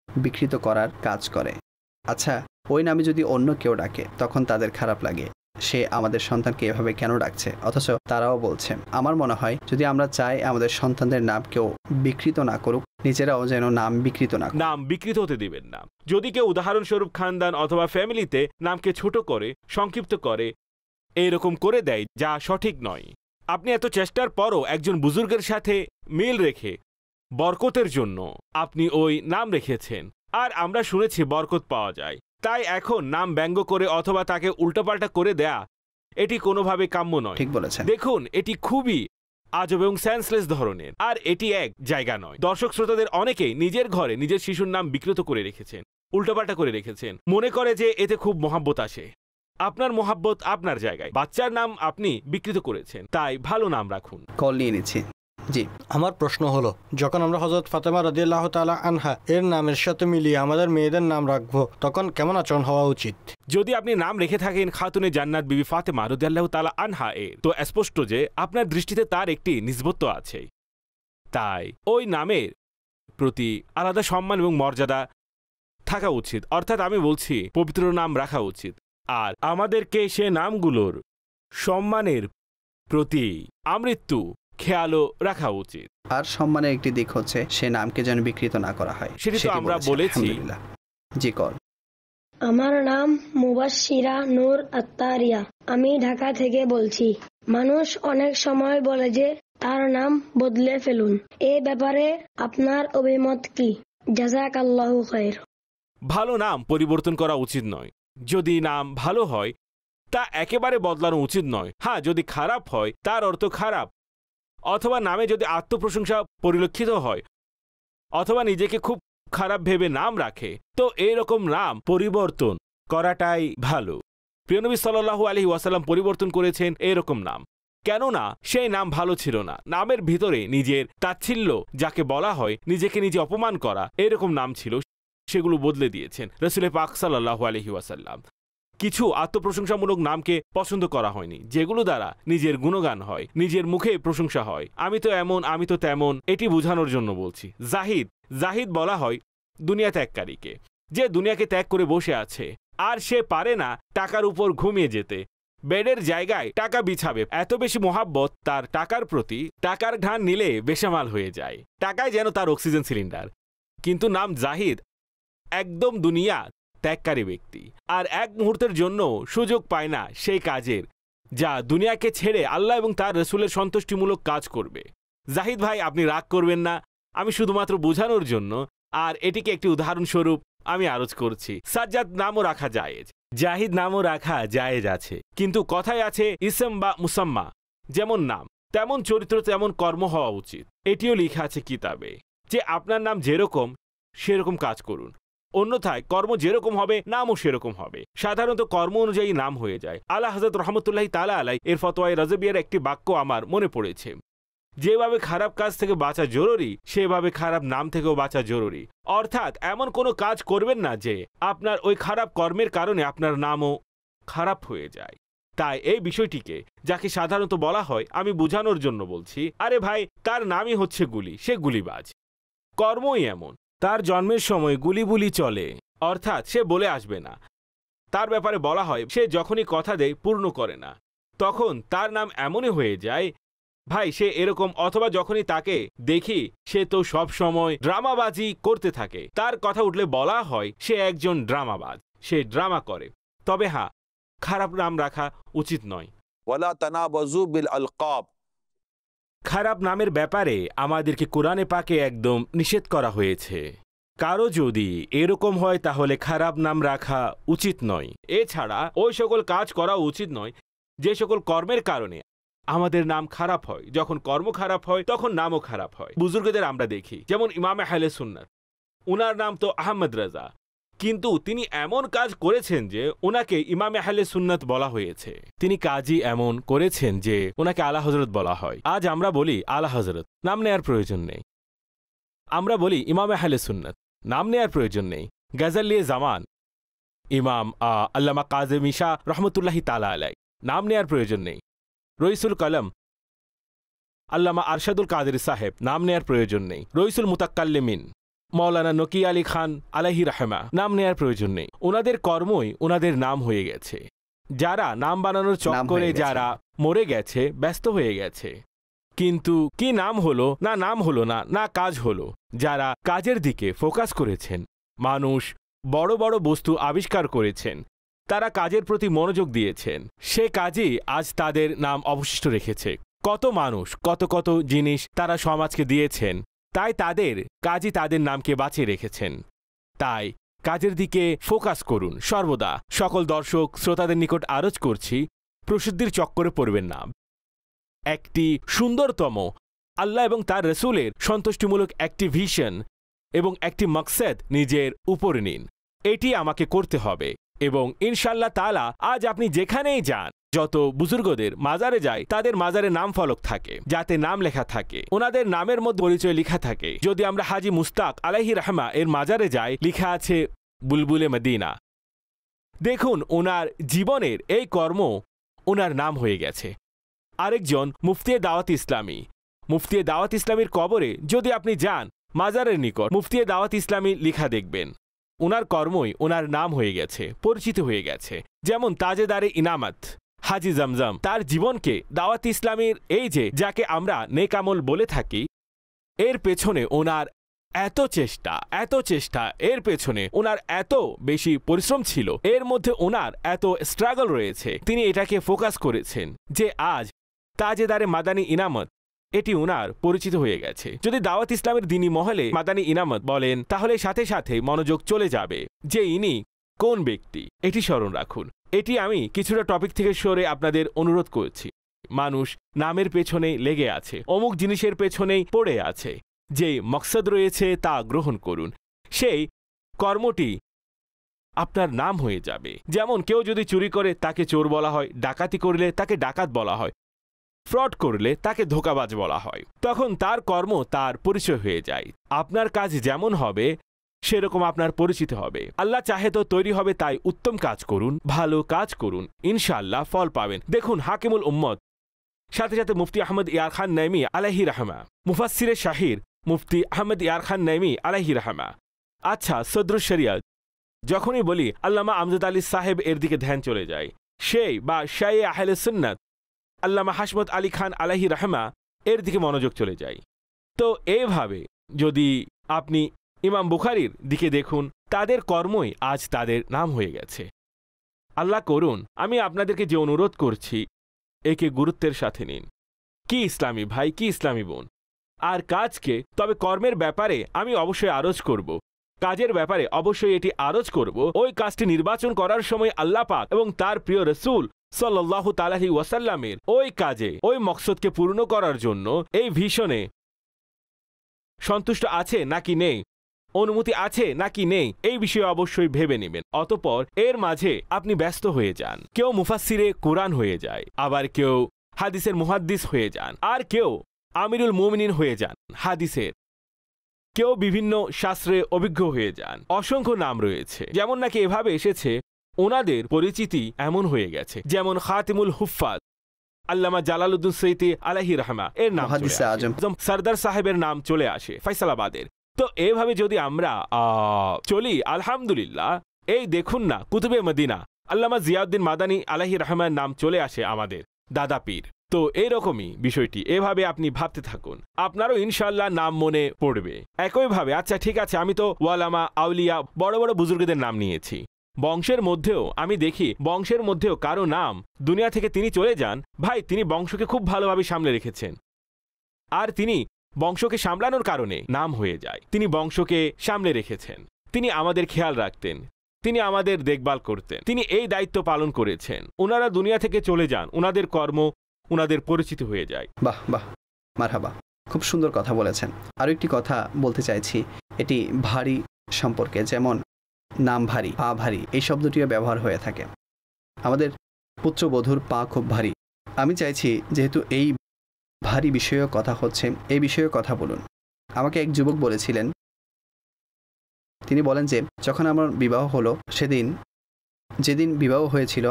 বিকৃত করার কাজ করে। আচ্ছা, ওই নামে যদি অন্য কেউ ডাকে তখন তাদের খারাপ লাগে, সে আমাদের সন্তানকে এভাবে কেন ডাকছে, অথচ তারাও বলছে। আমার মনে হয় যদি আমরা চাই আমাদের সন্তানদের নাম কেউ বিকৃত না করুক, নিজেরাও যেন নাম বিকৃত না, নাম বিকৃত হতে দিবেন না। যদি কেউ উদাহরণস্বরূপ খানদান অথবা ফ্যামিলিতে নামকে ছোট করে, সংক্ষিপ্ত করে, এইরকম করে দেয়, যা সঠিক নয়। আপনি এত চেষ্টার পরও একজন বুজুর্গের সাথে মিল রেখে বরকতের জন্য আপনি ওই নাম রেখেছেন, আর আমরা শুনেছি বরকত পাওয়া যায়। তাই এখন নাম ব্যঙ্গ করে অথবা তাকে উল্টোপাল্টা করে দেয়া এটি কোনোভাবে কাম্য নয়। ঠিক বলেছেন। দেখুন, এটি খুবই আজব এবং সেন্সলেস ধরনের, আর এটি এক জায়গা নয়। দর্শক শ্রোতাদের অনেকেই নিজের ঘরে নিজের শিশুর নাম বিকৃত করে রেখেছেন, উল্টোপাল্টা করে রেখেছেন, মনে করে যে এতে খুব মহাব্বত আসে। আপনার মহাব্বত আপনার জায়গায়, বাচ্চার নাম আপনি বিকৃত করেছেন, তাই ভালো নাম রাখুন। কল নিয়ে নিচ্ছি। জি, আমার প্রশ্ন হলো, যখন আমরা হযরত ফাতেমা রাদিয়াল্লাহু তাআলা আনহা এর নামের সাথে মিলিয়ে আমাদের মেয়েদের নাম রাখবো, তখন কেমন আচরণ হওয়া উচিত? যদি আপনি নাম রেখে থাকেন খাতুনে জান্নাত বিবি ফাতেমা রাদিয়াল্লাহু তাআলা আনহা এর, তো স্পষ্ট যে আপনার দৃষ্টিতে তার একটি নিসবত আছে, তাই ওই নামের প্রতি আলাদা সম্মান এবং মর্যাদা থাকা উচিত। অর্থাৎ আমি বলছি পবিত্র নাম রাখা উচিত, আর আমাদেরকে সে নামগুলোর সম্মানের প্রতি আমৃত্যু খেয়ালও রাখা উচিত। আর সম্মানের একটি দিক হচ্ছে সে নামকে যেন বিকৃত না করা হয়, সেটি তো আমরা বলেছি। জি, কল। আমার নাম মুবাশশিরা নূর আত্তারিয়া, আমি ঢাকা থেকে বলছি। মানুষ অনেক সময় বলে যে তার নাম বদলে ফেলুন, এ ব্যাপারে আপনার অভিমত কি? জাযাকাল্লাহু খায়র। ভালো নাম পরিবর্তন করা উচিত নয়। যদি নাম ভালো হয় তা একেবারে বদলানো উচিত নয়। হ্যাঁ, যদি খারাপ হয় তার অর্থ খারাপ, অথবা নামে যদি আত্মপ্রশংসা পরিলক্ষিত হয়, অথবা নিজেকে খুব খারাপ ভেবে নাম রাখে, তো এইরকম নাম পরিবর্তন করাটাই ভালো। প্রিয়নবী সাল্লাল্লাহু আলাইহি ওয়াসাল্লাম পরিবর্তন করেছেন এরকম নাম, কেননা সেই নাম ভালো ছিল না। নামের ভিতরে নিজের তাচ্ছিল্য যাকে বলা হয়, নিজেকে নিজে অপমান করা, এরকম নাম ছিল, সেগুলো বদলে দিয়েছেন রাসূল পাক সাল্লাল্লাহু আলাইহি ওয়াসাল্লাম। কিছু আত্মপ্রশংসামূলক নামকে পছন্দ করা হয়নি, যেগুলো দ্বারা নিজের গুণগান হয়, নিজের মুখে প্রশংসা হয়, আমি তো এমন, আমি তো তেমন, এটি বোঝানোর জন্য বলছি। জাহিদ বলা হয় দুনিয়া ত্যাগকারীকে, যে দুনিয়াকে ত্যাগ করে বসে আছে, আর সে পারে না টাকার উপর ঘুমিয়ে যেতে, বেডের জায়গায় টাকা বিছাবে। এত বেশি মোহাব্বত তার টাকার প্রতি, টাকার ঘ্রাণ নিলে বেসামাল হয়ে যায়, টাকায় যেন তার অক্সিজেন সিলিন্ডার। কিন্তু নাম জাহিদ একদম দুনিয়া ত্যাগকারী ব্যক্তি, আর এক মুহূর্তের জন্য সুযোগ পায় না সেই কাজের, যা দুনিয়াকে ছেড়ে আল্লাহ এবং তার রসুলের সন্তুষ্টিমূলক কাজ করবে। জাহিদ ভাই, আপনি রাগ করবেন না, আমি শুধুমাত্র বোঝানোর জন্য, আর এটিকে একটি উদাহরণস্বরূপ আমি আরজ করছি। সাজ্জাদ নামও রাখা জায়েজ, জাহিদ নামও রাখা জায়েজ আছে, কিন্তু কথায় আছে ইসম বা মুসাম্মা, যেমন নাম তেমন চরিত্র তেমন কর্ম হওয়া উচিত। এটিও লেখা আছে কিতাবে যে আপনার নাম যেরকম সেরকম কাজ করুন। অন্যথায় কর্ম যেরকম হবে নামও সেরকম হবে। সাধারণত কর্ম অনুযায়ী নাম হয়ে যায়। আলা হযরত রহমতুল্লাহি তাআলা আলাই এর ফতোয়ায়ে রাজবিয়ার একটি বাক্য আমার মনে পড়েছে, যেভাবে খারাপ কাজ থেকে বাঁচা জরুরি সেভাবে খারাপ নাম থেকেও বাঁচা জরুরি। অর্থাৎ এমন কোনো কাজ করবেন না যে আপনার ওই খারাপ কর্মের কারণে আপনার নামও খারাপ হয়ে যায়। তাই এই বিষয়টিকে, যাকে সাধারণত বলা হয়, আমি বোঝানোর জন্য বলছি, আরে ভাই তার নামই হচ্ছে গুলি, সে গুলিবাজ। কর্মই এমন, তার জন্মের সময় গুলি বুলি চলে, অর্থাৎ সে বলে আসবে না। তার ব্যাপারে বলা হয় সে যখনই কথা দেয় পূর্ণ করে না, তখন তার নাম এমনই হয়ে যায় ভাই সে এরকম। অথবা যখনই তাকে দেখি সে তো সব সময় ড্রামাবাজি করতে থাকে, তার কথা উঠলে বলা হয় সে একজন ড্রামাবাজ, সে ড্রামা করে। তবে হ্যাঁ, খারাপ নাম রাখা উচিত নয়। ওয়ালা তানাবাজু বিল আলকাব, খারাপ নামের ব্যাপারে আমাদেরকে কোরআনে পাকে একদম নিষেধ করা হয়েছে। কারো যদি এরকম হয় তাহলে খারাপ নাম রাখা উচিত নয়। এছাড়া ওই সকল কাজ করা উচিত নয় যে সকল কর্মের কারণে আমাদের নাম খারাপ হয়। যখন কর্ম খারাপ হয় তখন নামও খারাপ হয়। বুজুর্গদের আমরা দেখি, যেমন ইমামে আহলে সুন্নাত, উনার নাম তো আহমদ রাজা, কিন্তু তিনি এমন কাজ করেছেন যে ওনাকে ইমামে আহলে সুন্নাত বলা হয়েছে। তিনি কাজই এমন করেছেন যে ওনাকে আলা হযরত বলা হয়। আজ আমরা বলি আলা হযরত, নাম নেয়ার প্রয়োজন নেই। আমরা বলি ইমামে আহলে সুন্নাত, নাম নেয়ার প্রয়োজন নেই। গাজালিয়ে জামান ইমাম আল্লামা কাযেমি শাহ রহমতুল্লাহি তাআলা আলাই, নাম নেয়ার প্রয়োজন নেই। রইসুল কলম আল্লামা আরশাদুল কাদের সাহেব, নাম নেয়ার প্রয়োজন নেই। রইসুল মুতাক্কাল্লিমিন মৌলানা নকি আলী খান আলাইহি রাহমা, নাম নেয়ার প্রয়োজন নেই। ওনাদের কর্মই ওনাদের নাম হয়ে গেছে। যারা নাম বানানোর চক্করে যারা মরে গেছে, ব্যস্ত হয়ে গেছে, কিন্তু কি নাম হলো না, নাম হলো না, না কাজ হলো। যারা কাজের দিকে ফোকাস করেছেন, মানুষ বড় বড় বস্তু আবিষ্কার করেছেন, তারা কাজের প্রতি মনোযোগ দিয়েছেন, সে কাজই আজ তাদের নাম অবশিষ্ট রেখেছে। কত মানুষ কত কত জিনিস তারা সমাজকে দিয়েছেন, তাই তাদের কাজই তাদের নামকে বাঁচিয়ে রেখেছেন। তাই কাজের দিকে ফোকাস করুন সর্বদা। সকল দর্শক শ্রোতাদের নিকট আরজ করছি, প্রসিদ্ধির চক্করে পড়বেন না। একটি সুন্দরতম আল্লাহ এবং তার রসুলের সন্তুষ্টিমূলক একটি ভিশন এবং একটি মকসদ নিজের উপরে নিন। এটি আমাকে করতে হবে এবং ইনশাআল্লাহ তাআলা আজ আপনি যেখানেই যান, যত বুজুর্গদের মাজারে যায়, তাদের মাজারে নাম ফলক থাকে, যাতে নাম লেখা থাকে, ওনাদের নামের মধ্যে পরিচয় লেখা থাকে। যদি আমরা হাজি মুস্তাক আলাইহি রাহমা এর মাজারে যাই, লেখা আছে বুলবুলে মদিনা। দেখুন ওনার জীবনের এই কর্ম ওনার নাম হয়ে গেছে। আরেকজন মুফতি দাওয়াত ইসলামী, মুফতি দাওয়াত ইসলামীর কবরে যদি আপনি যান, মাজারের নিকট মুফতি দাওয়াত ইসলামী লেখা দেখবেন। ওনার কর্মই ওনার নাম হয়ে গেছে, পরিচিত হয়ে গেছে। যেমন তাজেদারে ইনামত হাজি জমজম, তার জীবনকে দাওয়াত ইসলামীর এই যে যাকে আমরা নেক আমল বলে থাকি, এর পেছনে ওনার এত চেষ্টা, এর পেছনে ওনার এত বেশি পরিশ্রম ছিল, এর মধ্যে ওনার এত স্ট্রাগল রয়েছে। তিনি এটাকে ফোকাস করেছেন যে আজ তাজেদারে মাদানী ইনামত এটি ওনার পরিচিত হয়ে গেছে। যদি দাওয়াত ইসলামের দিনী মহলে মাদানী ইনামত বলেন, তাহলে সাথে সাথে মনোযোগ চলে যাবে যে ইনি কোন ব্যক্তি। এটি স্মরণ রাখুন। এটি আমি কিছুটা টপিক থেকে সরে আপনাদের অনুরোধ করছি। মানুষ নামের পেছনে লেগে আছে, অমুক জিনিসের পেছনেই পড়ে আছে। যে মকসদ রয়েছে তা গ্রহণ করুন, সেই কর্মটি আপনার নাম হয়ে যাবে। যেমন কেউ যদি চুরি করে তাকে চোর বলা হয়, ডাকাতি করলে তাকে ডাকাত বলা হয়, ফ্রড করলে তাকে ধোঁকাবাজ বলা হয়। তখন তার কর্ম তার পরিচয় হয়ে যায়। আপনার কাজ যেমন হবে সেরকম আপনার পরিচিত হবে। আল্লাহ চাহে তো তৈরি হবে, তাই উত্তম কাজ করুন, ভালো কাজ করুন, ইনশাআল্লাহ ফল পাবেন। দেখুন হাকিমুল উম্মত, সাথে সাথে মুফতি আহমদ ইয়ার খান নাইমি আলাইহি রাহমা, মুফাসসিরে শাহির মুফতি আহমদ ইয়ার খান নাইমি আলাইহি রাহমা। আচ্ছা, সদরুশ শরিয়ত যখনই বলি, আল্লামা আমজাদ আলী সাহেব এর দিকে ধ্যান চলে যায়। সেই বা শায়ে আহলে সুন্নাত আল্লামা হাশমত আলী খান আলাইহি রাহমা এর দিকে মনোযোগ চলে যায়। তো এইভাবে যদি আপনি ইমাম বুখারীর দিকে দেখুন, তাদের কর্মই আজ তাদের নাম হয়ে গেছে। আল্লাহ করুন, আমি আপনাদেরকে যে অনুরোধ করছি একে গুরুত্বের সাথে নিন। কি ইসলামী ভাই, কি ইসলামী বোন, আর কাজকে, তবে কর্মের ব্যাপারে আমি অবশ্যই আরজ করব, কাজের ব্যাপারে অবশ্যই এটি আরজ করব। ওই কাজটি নির্বাচন করার সময় আল্লাহ পাক এবং তার প্রিয় রসুল সাল্লাল্লাহু তাআলা আলাইহি ওয়াসাল্লামের ওই কাজে, ওই মকসদকে পূর্ণ করার জন্য, এই ভিশনে সন্তুষ্ট আছে নাকি নেই, অনুমতি আছে নাকি নেই এই বিষয়ে অবশ্যই ভেবে নেবেন। অতঃপর এর মাঝে আপনি ব্যস্ত হয়ে যান। কেউ মুফাসসিরে কুরআন হয়ে যায়, আবার কেউ হাদিসের মুহাদ্দিস হয়ে যান, আর কেউ আমিরুল মুমিনিন হয়ে যান হাদিসের, কেউ বিভিন্ন শাস্ত্রে অভিজ্ঞ হয়ে যান। অসংখ্য নাম রয়েছে, যেমন নাকি এভাবে এসেছে ওনাদের পরিচিতি এমন হয়ে গেছে, যেমন খাতিমুল হুফাজ আল্লামা জালালউদ্দিন সৈয়দি আলাইহি রাহমা এর নাম, সরদার সাহেবের নাম চলে আসে ফয়সালাবাদের। তো এভাবে যদি আমরা চলি, আলহামদুলিল্লাহ, এই দেখুন না কুতুবে মদিনা আল্লামা জিয়াউদ্দিন মাদানী আলাইহি রাহমার নাম চলে আসে আমাদের দাদা পীর। তো এইরকমই বিষয়টি, এভাবে আপনি ভাবতে থাকুন, আপনারও ইনশাআল্লাহ নাম মনে পড়বে। একইভাবে আচ্ছা ঠিক আছে, আমি তো ওয়ালামা আউলিয়া বড় বড় বুজুর্গদের নাম নিয়েছি, বংশের মধ্যেও আমি দেখি বংশের মধ্যেও কারো নাম দুনিয়া থেকে তিনি চলে যান, ভাই তিনি বংশকে খুব ভালোভাবে সামলে রেখেছেন, আর তিনি বংশকে সামলানোর কারণে নাম হয়ে যায়। তিনি বংশকে সামলে রেখেছেন, তিনি আমাদের খেয়াল রাখতেন, তিনি আমাদের দেখভাল করতেন, তিনি এই দায়িত্ব পালন করেছেন। ওনারা দুনিয়া থেকে চলে যান, ওনাদের কর্ম ওনাদের পরিচিত হয়ে যায়। বাহ বাহ, মারহাবা, খুব সুন্দর কথা বলেছেন। আরও একটি কথা বলতে চাইছি, এটি ভারী সম্পর্কে, যেমন নাম ভারী, পা ভারী, এই শব্দটিও ব্যবহার হয়ে থাকে। আমাদের পুত্রবধূর পা খুব ভারী। আমি চাইছি যেহেতু এই ভারী বিষয়েও কথা হচ্ছে, এই বিষয়ে কথা বলুন। আমাকে এক যুবক বলেছিলেন, তিনি বলেন যে যখন আমার বিবাহ হলো, যেদিন বিবাহ হয়েছিল,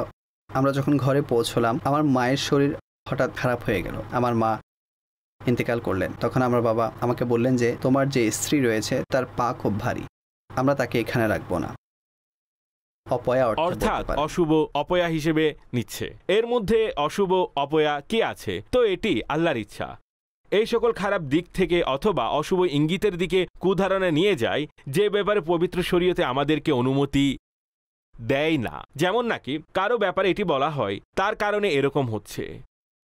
আমরা যখন ঘরে পৌঁছলাম, আমার মায়ের শরীর হঠাৎ খারাপ হয়ে গেল, আমার মা ইন্তেকাল করলেন। তখন আমার বাবা আমাকে বললেন যে তোমার যে স্ত্রী রয়েছে তার পা খুব ভারী, আমরা তাকে এখানে রাখবো না। অপয়া অর্থাৎ অশুভ অপয়া হিসেবে নিচ্ছে। এর মধ্যে অশুভ অপয়া কি আছে? তো এটি আল্লাহর ইচ্ছা। এই সকল খারাপ দিক থেকে অথবা অশুভ ইঙ্গিতের দিকে কুধারণা নিয়ে যায়, যে ব্যাপারে পবিত্র শরীয়তে আমাদেরকে অনুমতি দেয় না। যেমন নাকি কারো ব্যাপারে এটি বলা হয় তার কারণে এরকম হচ্ছে।